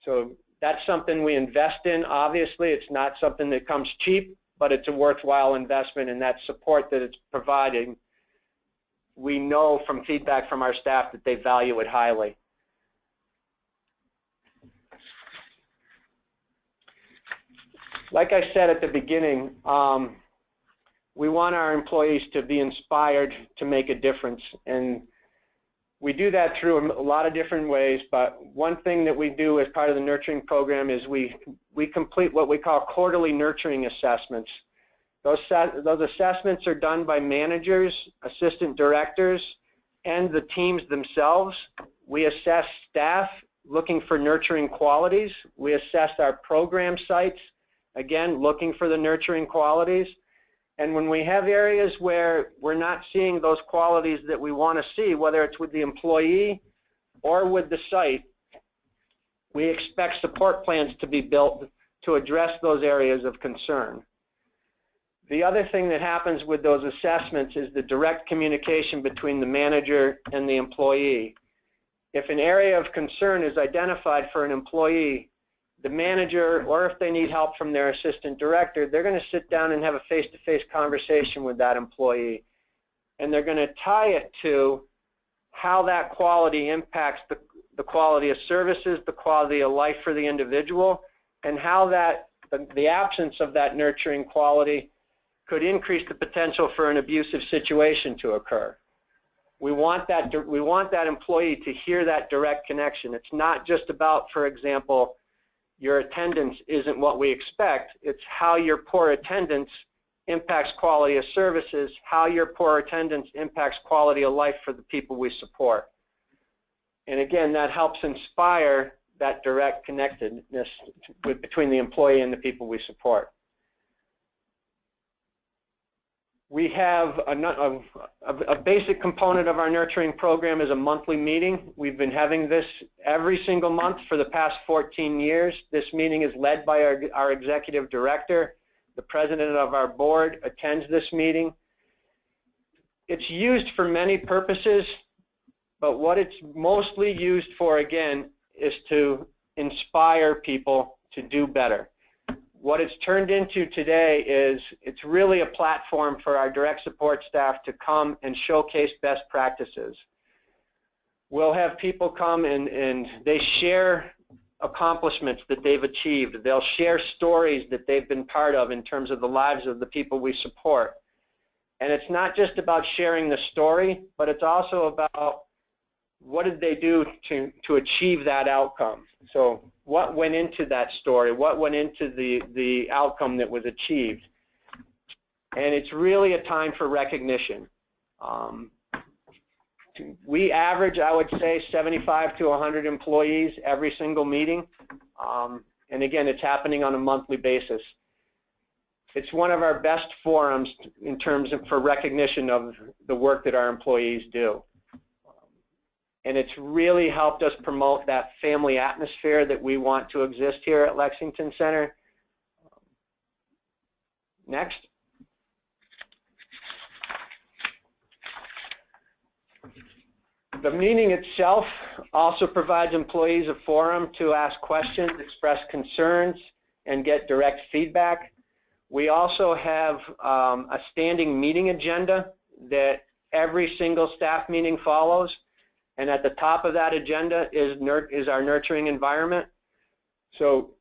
So that's something we invest in. Obviously, it's not something that comes cheap, but it's a worthwhile investment, and that support that it's providing, we know from feedback from our staff that they value it highly. Like I said at the beginning, we want our employees to be inspired to make a difference, and we do that through a lot of different ways, but one thing that we do as part of the nurturing program is we complete what we call quarterly nurturing assessments. Those assessments are done by managers, assistant directors, and the teams themselves. We assess staff looking for nurturing qualities. We assess our program sites, again, looking for the nurturing qualities. And when we have areas where we're not seeing those qualities that we want to see, whether it's with the employee or with the site, we expect support plans to be built to address those areas of concern. The other thing that happens with those assessments is the direct communication between the manager and the employee. If an area of concern is identified for an employee, the manager, or if they need help from their assistant director, they're going to sit down and have a face-to-face conversation with that employee. And they're going to tie it to how that quality impacts the quality of services, the quality of life for the individual, and how the absence of that nurturing quality could increase the potential for an abusive situation to occur. We want that employee to hear that direct connection. It's not just about, for example, your attendance isn't what we expect. It's how your poor attendance impacts quality of services, how your poor attendance impacts quality of life for the people we support. And again, that helps inspire that direct connectedness between the employee and the people we support. We have a basic component of our nurturing program is a monthly meeting. We've been having this every single month for the past 14 years. This meeting is led by our executive director. The president of our board attends this meeting. It's used for many purposes, but what it's mostly used for, again, is to inspire people to do better. What it's turned into today is it's really a platform for our direct support staff to come and showcase best practices. We'll have people come and they share accomplishments that they've achieved. They'll share stories that they've been part of in terms of the lives of the people we support. And it's not just about sharing the story, but it's also about what did they do to achieve that outcome. So what went into that story? What went into the outcome that was achieved? And it's really a time for recognition. We average, I would say, 75 to 100 employees every single meeting. And again, it's happening on a monthly basis. It's one of our best forums in terms of for recognition of the work that our employees do. And it's really helped us promote that family atmosphere that we want to exist here at Lexington Center. Next. The meeting itself also provides employees a forum to ask questions, express concerns, and get direct feedback. We also have a standing meeting agenda that every single staff meeting follows. And at the top of that agenda is our nurturing environment. So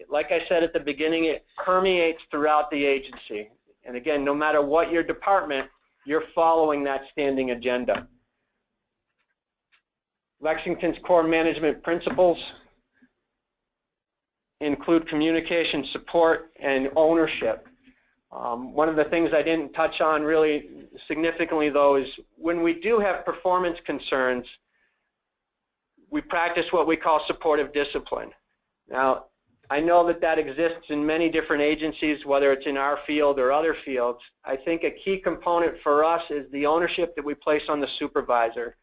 like I said at the beginning, it permeates throughout the agency. And again, no matter what your department, you're following that standing agenda. Lexington's core management principles include communication, support, and ownership. One of the things I didn't touch on really significantly, though, is when we do have performance concerns, we practice what we call supportive discipline. Now, I know that that exists in many different agencies, whether it's in our field or other fields. I think a key component for us is the ownership that we place on the supervisor.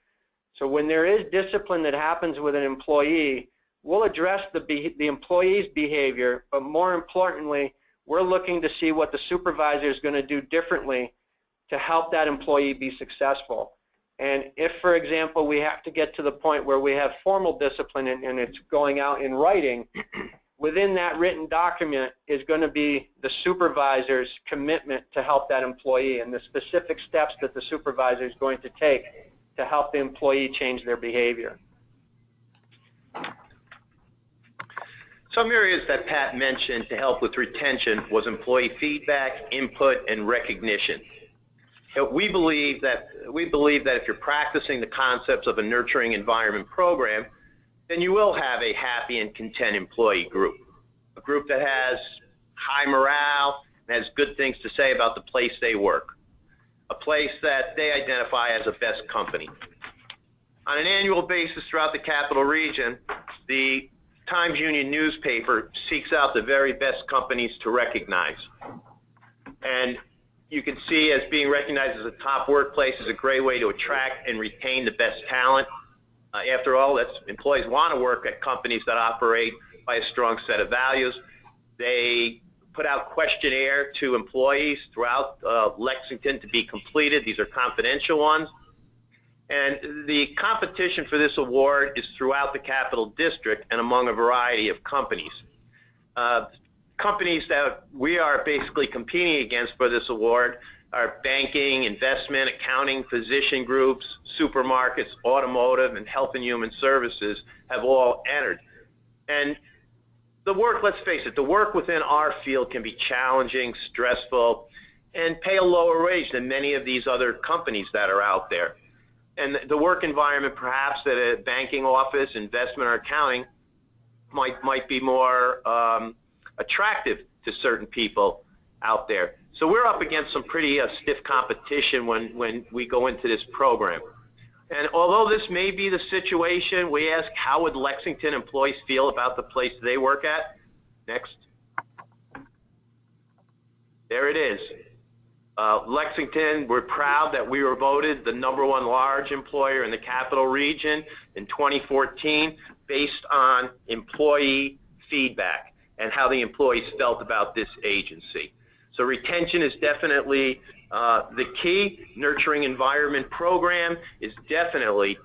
So when there is discipline that happens with an employee, we'll address the employee's behavior, but more importantly, we're looking to see what the supervisor is going to do differently to help that employee be successful. And if, for example, we have to get to the point where we have formal discipline and it's going out in writing, within that written document is going to be the supervisor's commitment to help that employee and the specific steps that the supervisor is going to take to help the employee change their behavior. Some areas that Pat mentioned to help with retention was employee feedback, input, and recognition. We believe that if you're practicing the concepts of a nurturing environment program, then you will have a happy and content employee group, a group that has high morale and has good things to say about the place they work, a place that they identify as a best company. On an annual basis throughout the Capital Region, the Times Union newspaper seeks out the very best companies to recognize. And you can see as being recognized as a top workplace is a great way to attract and retain the best talent. After all, employees want to work at companies that operate by a strong set of values. They put out questionnaire to employees throughout Lexington to be completed. These are confidential ones. And the competition for this award is throughout the Capital District and among a variety of companies. Companies that we are basically competing against for this award are banking, investment, accounting, physician groups, supermarkets, automotive, and health and human services have all entered. And the work, let's face it, the work within our field can be challenging, stressful, and pay a lower wage than many of these other companies that are out there. And the work environment perhaps at a banking office, investment, or accounting might be more attractive to certain people out there. So we're up against some pretty stiff competition when we go into this program. And although this may be the situation, we ask how would Lexington employees feel about the place they work at? Next. There it is. Lexington, we're proud that we were voted the #1 large employer in the Capital Region in 2014 based on employee feedback and how the employees felt about this agency. So retention is definitely the key. Nurturing environment program is definitely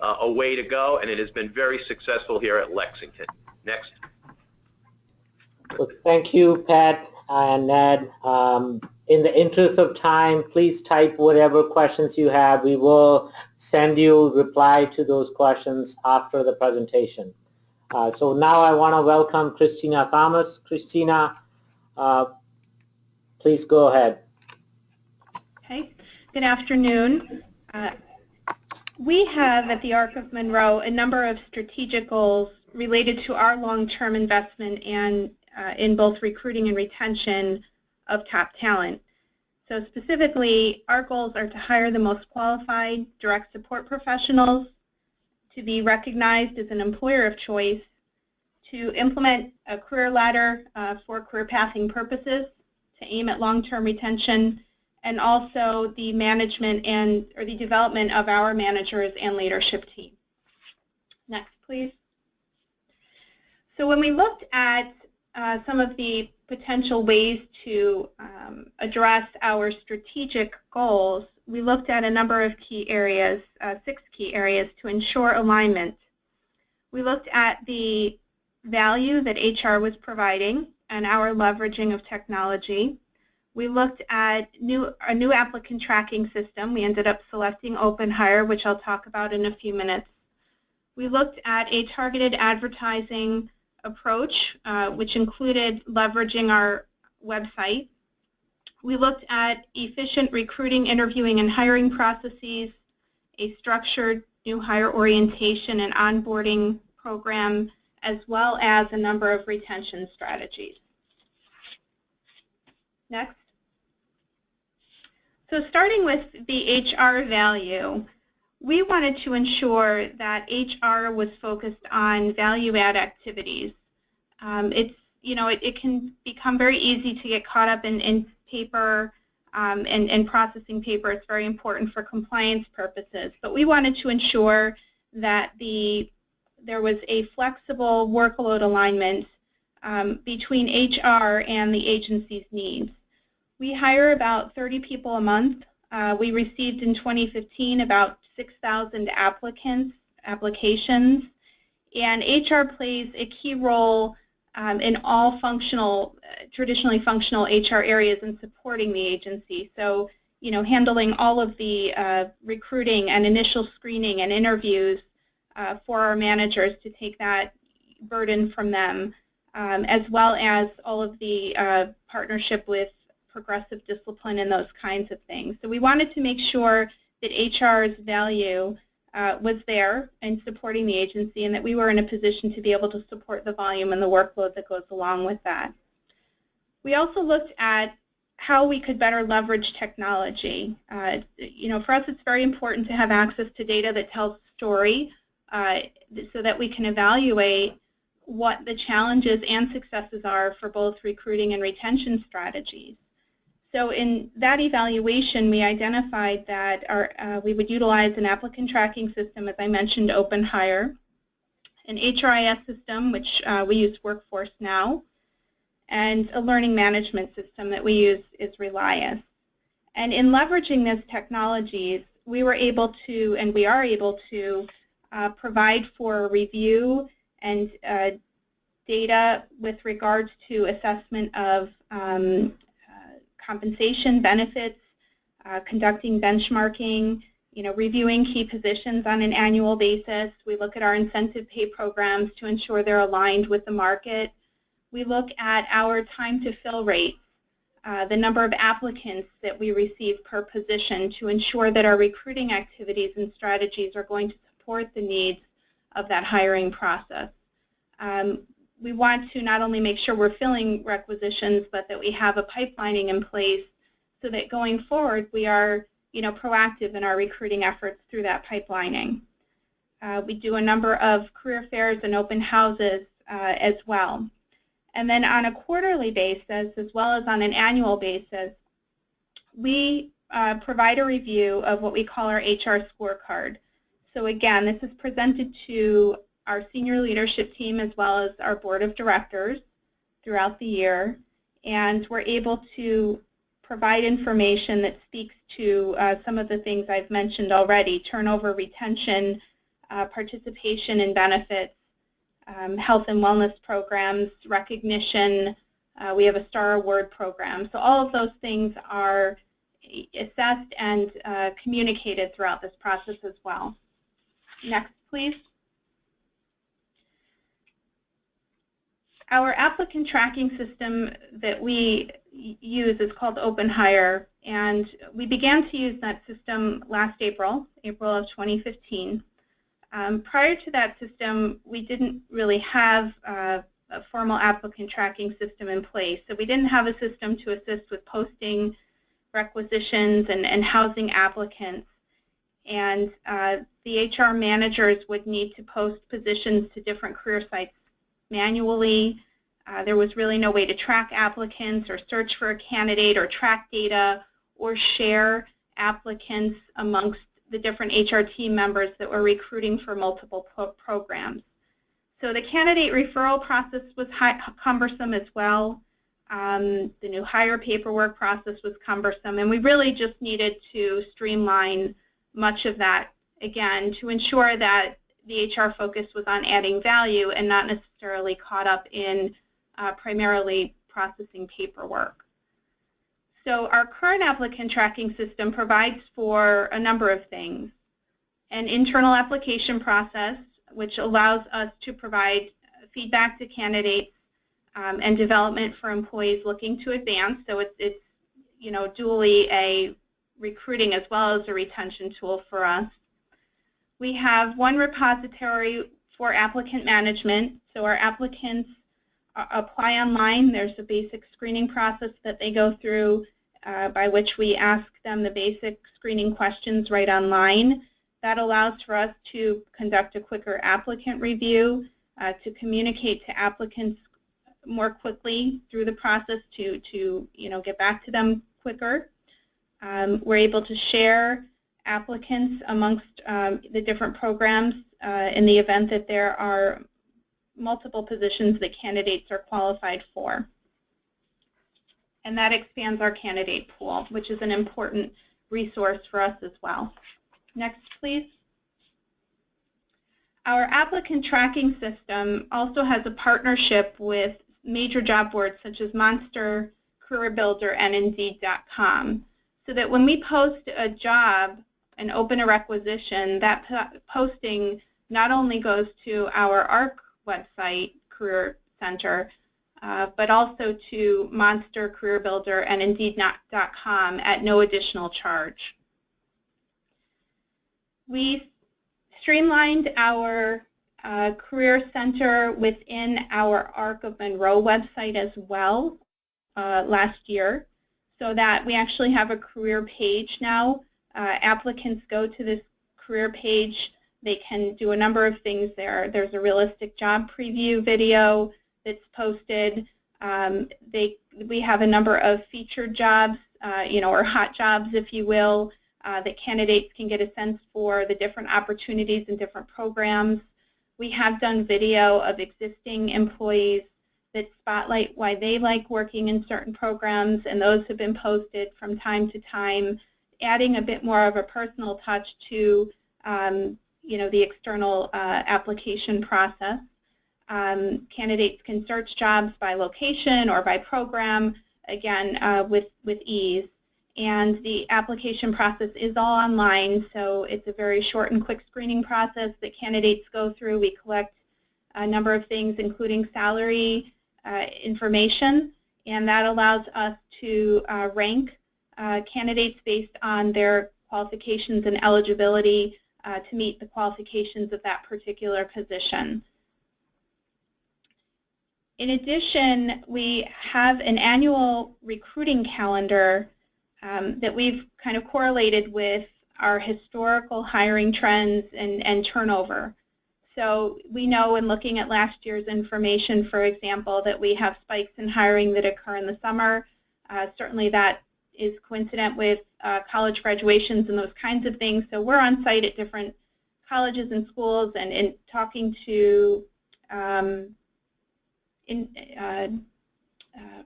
a way to go, and it has been very successful here at Lexington. Next. Well, thank you, Pat and Ned. In the interest of time, please type whatever questions you have. We will send you reply to those questions after the presentation. So now I want to welcome Cristina Thomas. Cristina, please go ahead. Okay, good afternoon. We have at the AHRC of Monroe a number of strategic goals related to our long-term investment and in both recruiting and retention of top talent. So specifically, our goals are to hire the most qualified direct support professionals, to be recognized as an employer of choice, to implement a career ladder for career pathing purposes, to aim at long-term retention, and also the management or the development of our managers and leadership team. Next, please. So when we looked at some of the potential ways to address our strategic goals, we looked at a number of key areas, 6 key areas to ensure alignment. We looked at the value that HR was providing and our leveraging of technology. We looked at a new applicant tracking system. We ended up selecting Open Hire, which I'll talk about in a few minutes. We looked at a targeted advertising approach, which included leveraging our website. We looked at efficient recruiting, interviewing, and hiring processes, a structured new hire orientation and onboarding program, as well as a number of retention strategies. Next. So starting with the HR value, we wanted to ensure that HR was focused on value-add activities. It can become very easy to get caught up in paper and processing paper. It's very important for compliance purposes. But we wanted to ensure that there was a flexible workload alignment between HR and the agency's needs. We hire about 30 people a month. We received in 2015 about 6,000 applications, and HR plays a key role in all traditionally functional HR areas in supporting the agency. So, handling all of the recruiting and initial screening and interviews for our managers to take that burden from them, as well as all of the partnership with progressive discipline and those kinds of things. So we wanted to make sure that HR's value was there in supporting the agency, and that we were in a position to be able to support the volume and the workload that goes along with that. We also looked at how we could better leverage technology. For us it's very important to have access to data that tells a story so that we can evaluate what the challenges and successes are for both recruiting and retention strategies. So in that evaluation, we identified that we would utilize an applicant tracking system, as I mentioned, Open Hire, an HRIS system, which we use Workforce Now, and a learning management system that we use is Relias. And in leveraging those technologies, we were able to, and we are able to, provide for review and data with regards to assessment of compensation, benefits, conducting benchmarking, reviewing key positions on an annual basis. We look at our incentive pay programs to ensure they're aligned with the market. We look at our time to fill rates, the number of applicants that we receive per position to ensure that our recruiting activities and strategies are going to support the needs of that hiring process. We want to not only make sure we're filling requisitions, but that we have a pipelining in place so that going forward we are proactive in our recruiting efforts through that pipelining. We do a number of career fairs and open houses as well. And then on a quarterly basis, as well as on an annual basis, we provide a review of what we call our HR scorecard. So again, this is presented to our senior leadership team as well as our board of directors throughout the year, and we're able to provide information that speaks to some of the things I've mentioned already: turnover, retention, participation in benefits, health and wellness programs, recognition. We have a Star Award program. So all of those things are assessed and communicated throughout this process as well. Next, please. Our applicant tracking system that we use is called Open Hire, and we began to use that system last April of 2015. Prior to that system, we didn't really have a formal applicant tracking system in place, so we didn't have a system to assist with posting requisitions and housing applicants. And the HR managers would need to post positions to different career sites manually. There was really no way to track applicants or search for a candidate or track data or share applicants amongst the different HR team members that were recruiting for multiple programs. So the candidate referral process was cumbersome as well. The new hire paperwork process was cumbersome, and we really just needed to streamline much of that, again, to ensure that the HR focus was on adding value and not necessarily caught up in primarily processing paperwork. So our current applicant tracking system provides for a number of things. An internal application process, which allows us to provide feedback to candidates and development for employees looking to advance. So it's dually a recruiting as well as a retention tool for us. We have one repository for applicant management. So our applicants apply online. There's a basic screening process that they go through by which we ask them the basic screening questions right online. That allows for us to conduct a quicker applicant review, to communicate to applicants more quickly through the process to get back to them quicker. We're able to share applicants amongst the different programs in the event that there are multiple positions that candidates are qualified for. And that expands our candidate pool, which is an important resource for us as well. Next, please. Our applicant tracking system also has a partnership with major job boards such as Monster, Career Builder, and Indeed.com, so that when we post a job and open a requisition, that posting not only goes to our AHRC website, Career Center, but also to Monster, Career Builder, and Indeed.com at no additional charge. We streamlined our Career Center within our AHRC of Monroe website as well last year, so that we actually have a career page now. Applicants go to this career page. They can do a number of things there. There's a realistic job preview video that's posted. We have a number of featured jobs, or hot jobs, if you will, that candidates can get a sense for the different opportunities and different programs. We have done video of existing employees that spotlight why they like working in certain programs, and those have been posted from time to time, adding a bit more of a personal touch to the external application process. Candidates can search jobs by location or by program, again, with ease. And the application process is all online, so it's a very short and quick screening process that candidates go through. We collect a number of things, including salary information, and that allows us to rank candidates based on their qualifications and eligibility to meet the qualifications of that particular position. In addition, we have an annual recruiting calendar that we've kind of correlated with our historical hiring trends and turnover. So we know in looking at last year's information, for example, that we have spikes in hiring that occur in the summer. Certainly that is coincident with college graduations and those kinds of things. So we're on site at different colleges and schools and talking to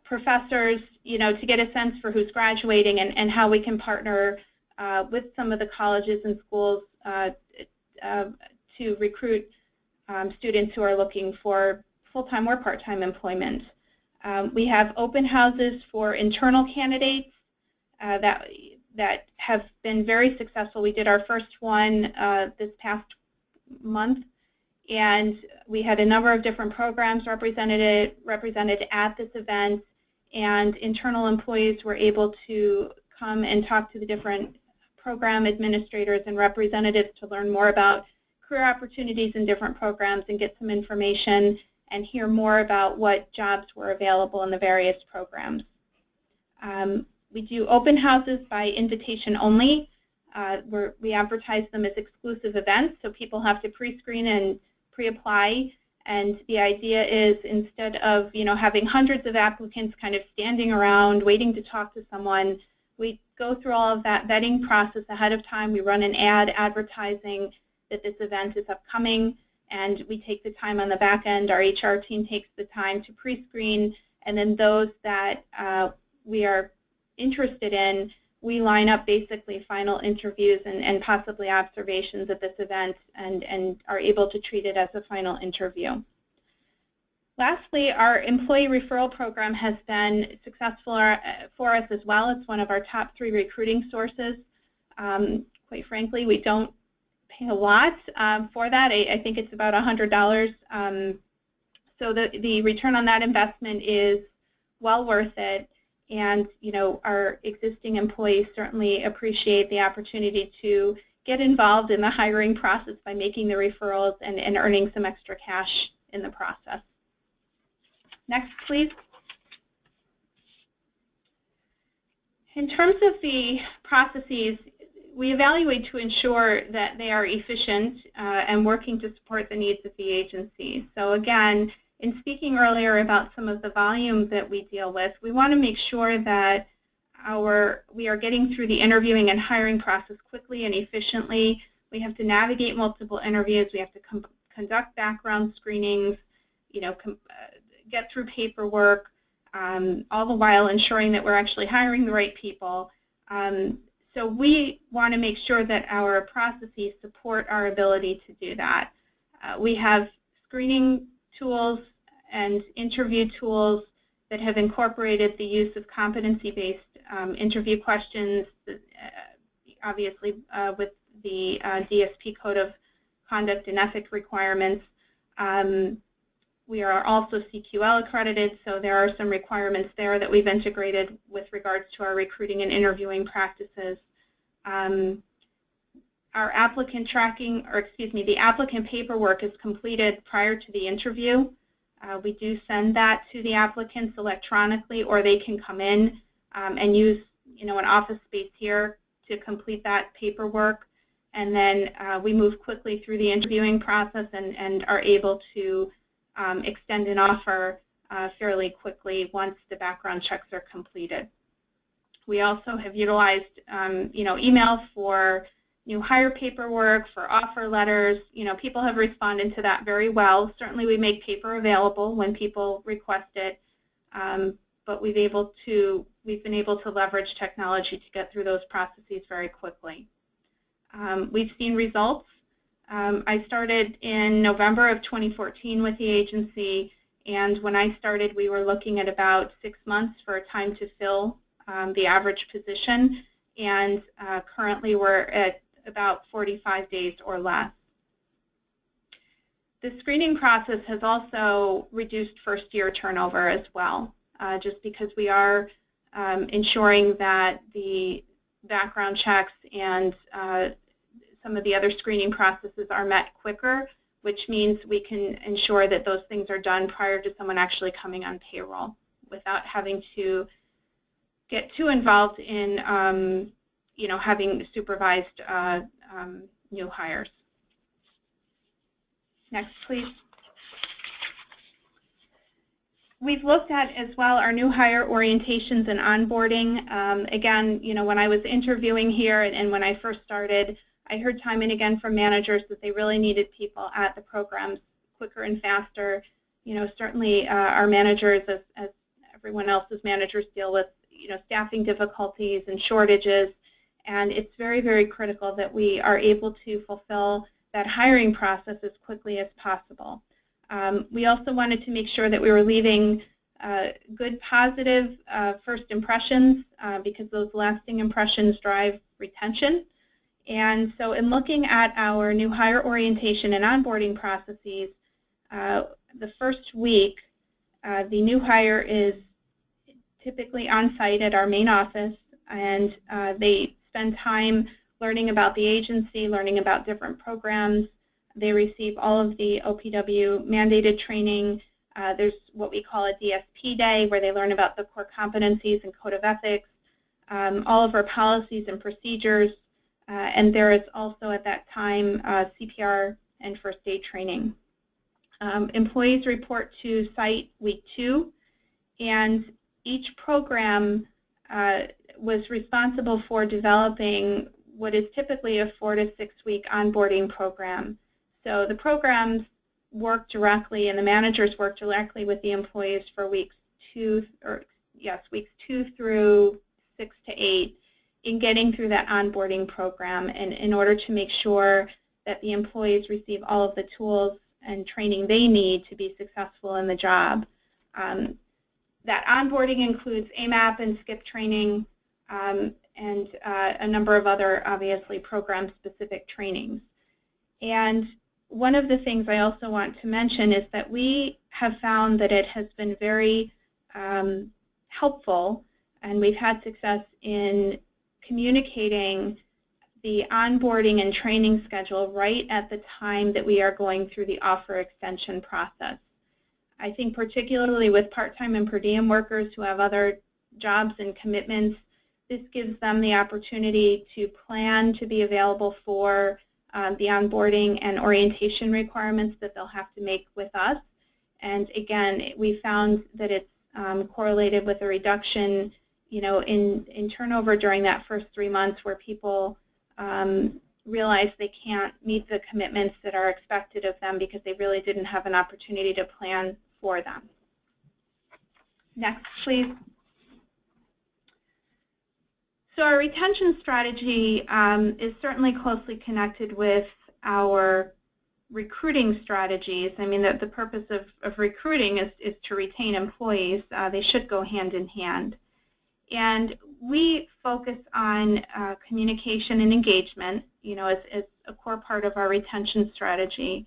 professors, to get a sense for who's graduating and how we can partner with some of the colleges and schools to recruit students who are looking for full-time or part-time employment. We have open houses for internal candidates that have been very successful. We did our first one this past month, and we had a number of different programs represented at this event, and internal employees were able to come and talk to the different program administrators and representatives to learn more about career opportunities in different programs and get some information and hear more about what jobs were available in the various programs. We do open houses by invitation only. We advertise them as exclusive events, so people have to pre-screen and pre-apply. And the idea is, instead of having hundreds of applicants kind of standing around waiting to talk to someone, we go through all of that vetting process ahead of time. We run an ad advertising that this event is upcoming, and we take the time on the back end. Our HR team takes the time to pre-screen, and then those that we are interested in, we line up basically final interviews and possibly observations at this event and are able to treat it as a final interview. Lastly, our employee referral program has been successful for us as well. It's one of our top 3 recruiting sources. Quite frankly, we don't pay a lot for that. I think it's about $100. So the return on that investment is well worth it. And our existing employees certainly appreciate the opportunity to get involved in the hiring process by making the referrals and earning some extra cash in the process. Next, please. In terms of the processes, we evaluate to ensure that they are efficient and working to support the needs of the agency. So again, in speaking earlier about some of the volume that we deal with, we want to make sure that we are getting through the interviewing and hiring process quickly and efficiently. We have to navigate multiple interviews. We have to conduct background screenings, get through paperwork, all the while ensuring that we're actually hiring the right people. So we want to make sure that our processes support our ability to do that. We have screening tools and interview tools that have incorporated the use of competency-based interview questions, obviously with the DSP Code of Conduct and Ethics requirements. We are also CQL accredited, so there are some requirements there that we've integrated with regards to our recruiting and interviewing practices. Our applicant tracking, or excuse me, the applicant paperwork is completed prior to the interview. We do send that to the applicants electronically, or they can come in and use an office space here to complete that paperwork. And then we move quickly through the interviewing process and are able to extend an offer fairly quickly once the background checks are completed. We also have utilized email for new hire paperwork, for offer letters. People have responded to that very well. Certainly we make paper available when people request it, but we've been able to leverage technology to get through those processes very quickly. We've seen results. I started in November of 2014 with the agency, and when I started we were looking at about 6 months for a time to fill the average position, and currently we're at about 45 days or less. The screening process has also reduced first-year turnover as well, just because we are ensuring that the background checks and some of the other screening processes are met quicker, which means we can ensure that those things are done prior to someone actually coming on payroll without having to get too involved in having supervised new hires. Next, please. We've looked at as well our new hire orientations and onboarding. Again, when I was interviewing here and when I first started, I heard time and again from managers that they really needed people at the programs quicker and faster. Certainly our managers, as everyone else's managers, deal with staffing difficulties and shortages, and it's very, very critical that we are able to fulfill that hiring process as quickly as possible. We also wanted to make sure that we were leaving good, positive first impressions because those lasting impressions drive retention. And so in looking at our new hire orientation and onboarding processes, the first week, the new hire is typically on site at our main office, and they spend time learning about the agency, learning about different programs. They receive all of the OPW mandated training. There's what we call a DSP day, where they learn about the core competencies and code of ethics, all of our policies and procedures, and there is also at that time CPR and first aid training. Employees report to site week 2, and each program was responsible for developing what is typically a 4 to 6 week onboarding program. So the programs work directly, and the managers work directly with the employees for weeks 2 through 6 to 8 in getting through that onboarding program, and in order to make sure that the employees receive all of the tools and training they need to be successful in the job. That onboarding includes AMAP and SCIP training and a number of other, obviously, program-specific trainings. And one of the things I also want to mention is that we have found that it has been very helpful, and we've had success in communicating the onboarding and training schedule right at the time that we are going through the offer extension process. I think particularly with part-time and per diem workers who have other jobs and commitments, this gives them the opportunity to plan to be available for the onboarding and orientation requirements that they'll have to make with us. And again, we found that it's correlated with a reduction, in turnover during that first 3 months, where people realize they can't meet the commitments that are expected of them because they really didn't have an opportunity to plan for them. Next, please. So our retention strategy is certainly closely connected with our recruiting strategies. I mean, the purpose of recruiting is to retain employees. They should go hand in hand. And we focus on communication and engagement, as a core part of our retention strategy.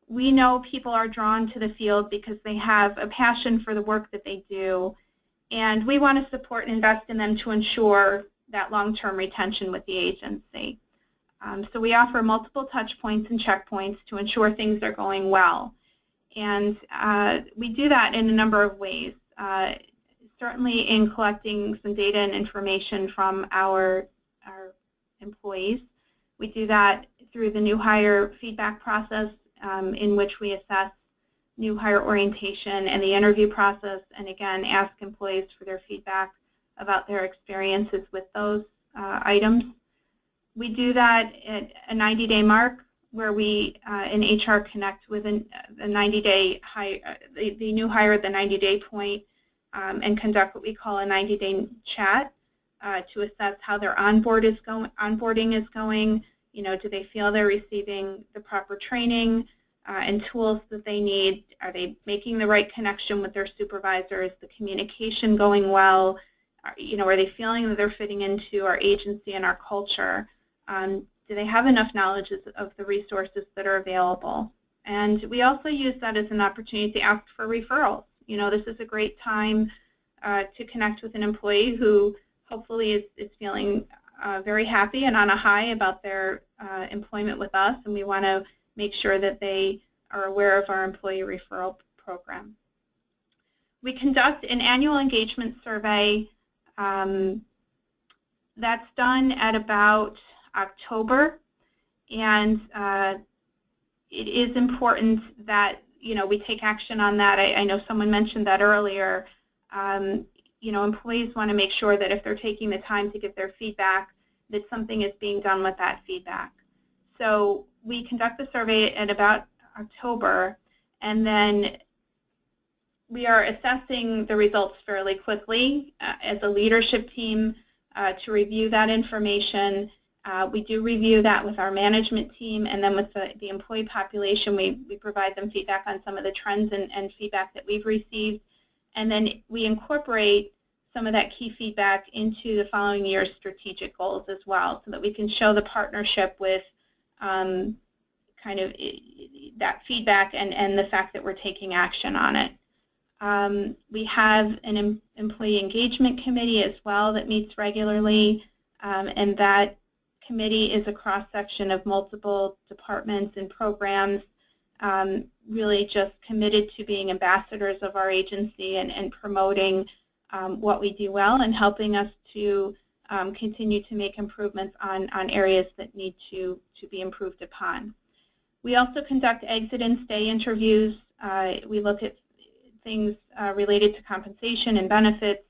We know people are drawn to the field because they have a passion for the work that they do, and we want to support and invest in them to ensure that long-term retention with the agency. So we offer multiple touch points and checkpoints to ensure things are going well. And we do that in a number of ways. Certainly in collecting some data and information from our employees. We do that through the new hire feedback process, in which we assess new hire orientation and the interview process, and again ask employees for their feedback about their experiences with those items. We do that at a 90-day mark, where we in HR connect with the 90-day the new hire at the 90-day point, and conduct what we call a 90-day chat to assess how their onboarding is going. Do they feel they're receiving the proper training and tools that they need? Are they making the right connection with their supervisor? Is the communication going well? Are they feeling that they're fitting into our agency and our culture? Do they have enough knowledge of the resources that are available? And we also use that as an opportunity to ask for referrals. This is a great time to connect with an employee who hopefully is feeling very happy and on a high about their employment with us, and we want to make sure that they are aware of our employee referral program. We conduct an annual engagement survey. That's done at about October, and it is important that we take action on that. I know someone mentioned that earlier. Employees want to make sure that if they're taking the time to give their feedback, that something is being done with that feedback. So we conduct the survey at about October, and then we are assessing the results fairly quickly as a leadership team to review that information. We do review that with our management team, and then with the employee population, we provide them feedback on some of the trends and feedback that we've received. And then we incorporate some of that key feedback into the following year's strategic goals as well, so that we can show the partnership with kind of that feedback and the fact that we're taking action on it. We have an employee engagement committee as well that meets regularly, and that committee is a cross-section of multiple departments and programs, really just committed to being ambassadors of our agency and promoting what we do well and helping us to continue to make improvements on areas that need to be improved upon. We also conduct exit and stay interviews. We look at things related to compensation and benefits,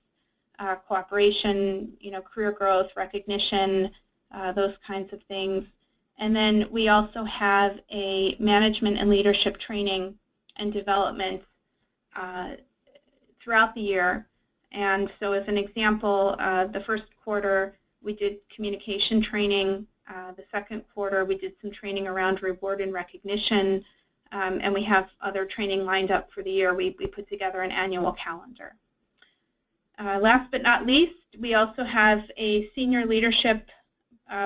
cooperation, career growth, recognition, those kinds of things. And then we also have a management and leadership training and development throughout the year. And so as an example, the first quarter we did communication training. The second quarter we did some training around reward and recognition. and we have other training lined up for the year. We put together an annual calendar. Last but not least, we also have a senior leadership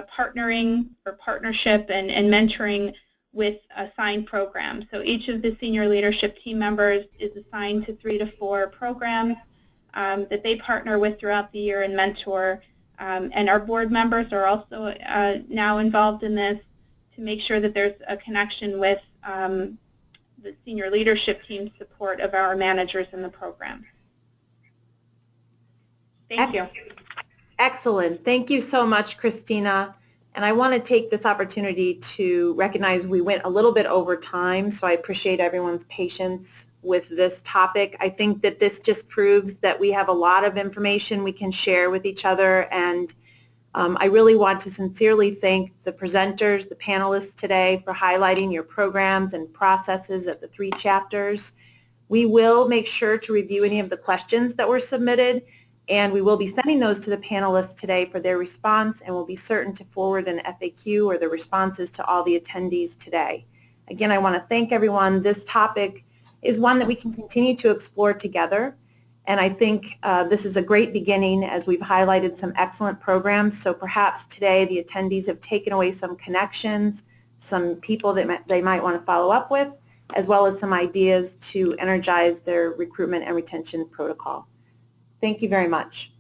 partnership and mentoring with assigned programs. So each of the senior leadership team members is assigned to 3 to 4 programs that they partner with throughout the year and mentor. And our board members are also now involved in this to make sure that there's a connection with the senior leadership team support of our managers in the program. Thank you. Excellent. Thank you so much, Cristina. And I want to take this opportunity to recognize we went a little bit over time, so I appreciate everyone's patience with this topic. I think that this just proves that we have a lot of information we can share with each other, and I really want to sincerely thank the presenters, the panelists today for highlighting your programs and processes at the 3 chapters. We will make sure to review any of the questions that were submitted, and we will be sending those to the panelists today for their response, and we'll be certain to forward an FAQ or the responses to all the attendees today. Again, I want to thank everyone. This topic is one that we can continue to explore together, and I think this is a great beginning as we've highlighted some excellent programs. So perhaps today the attendees have taken away some connections, some people that they might want to follow up with, as well as some ideas to energize their recruitment and retention protocol. Thank you very much.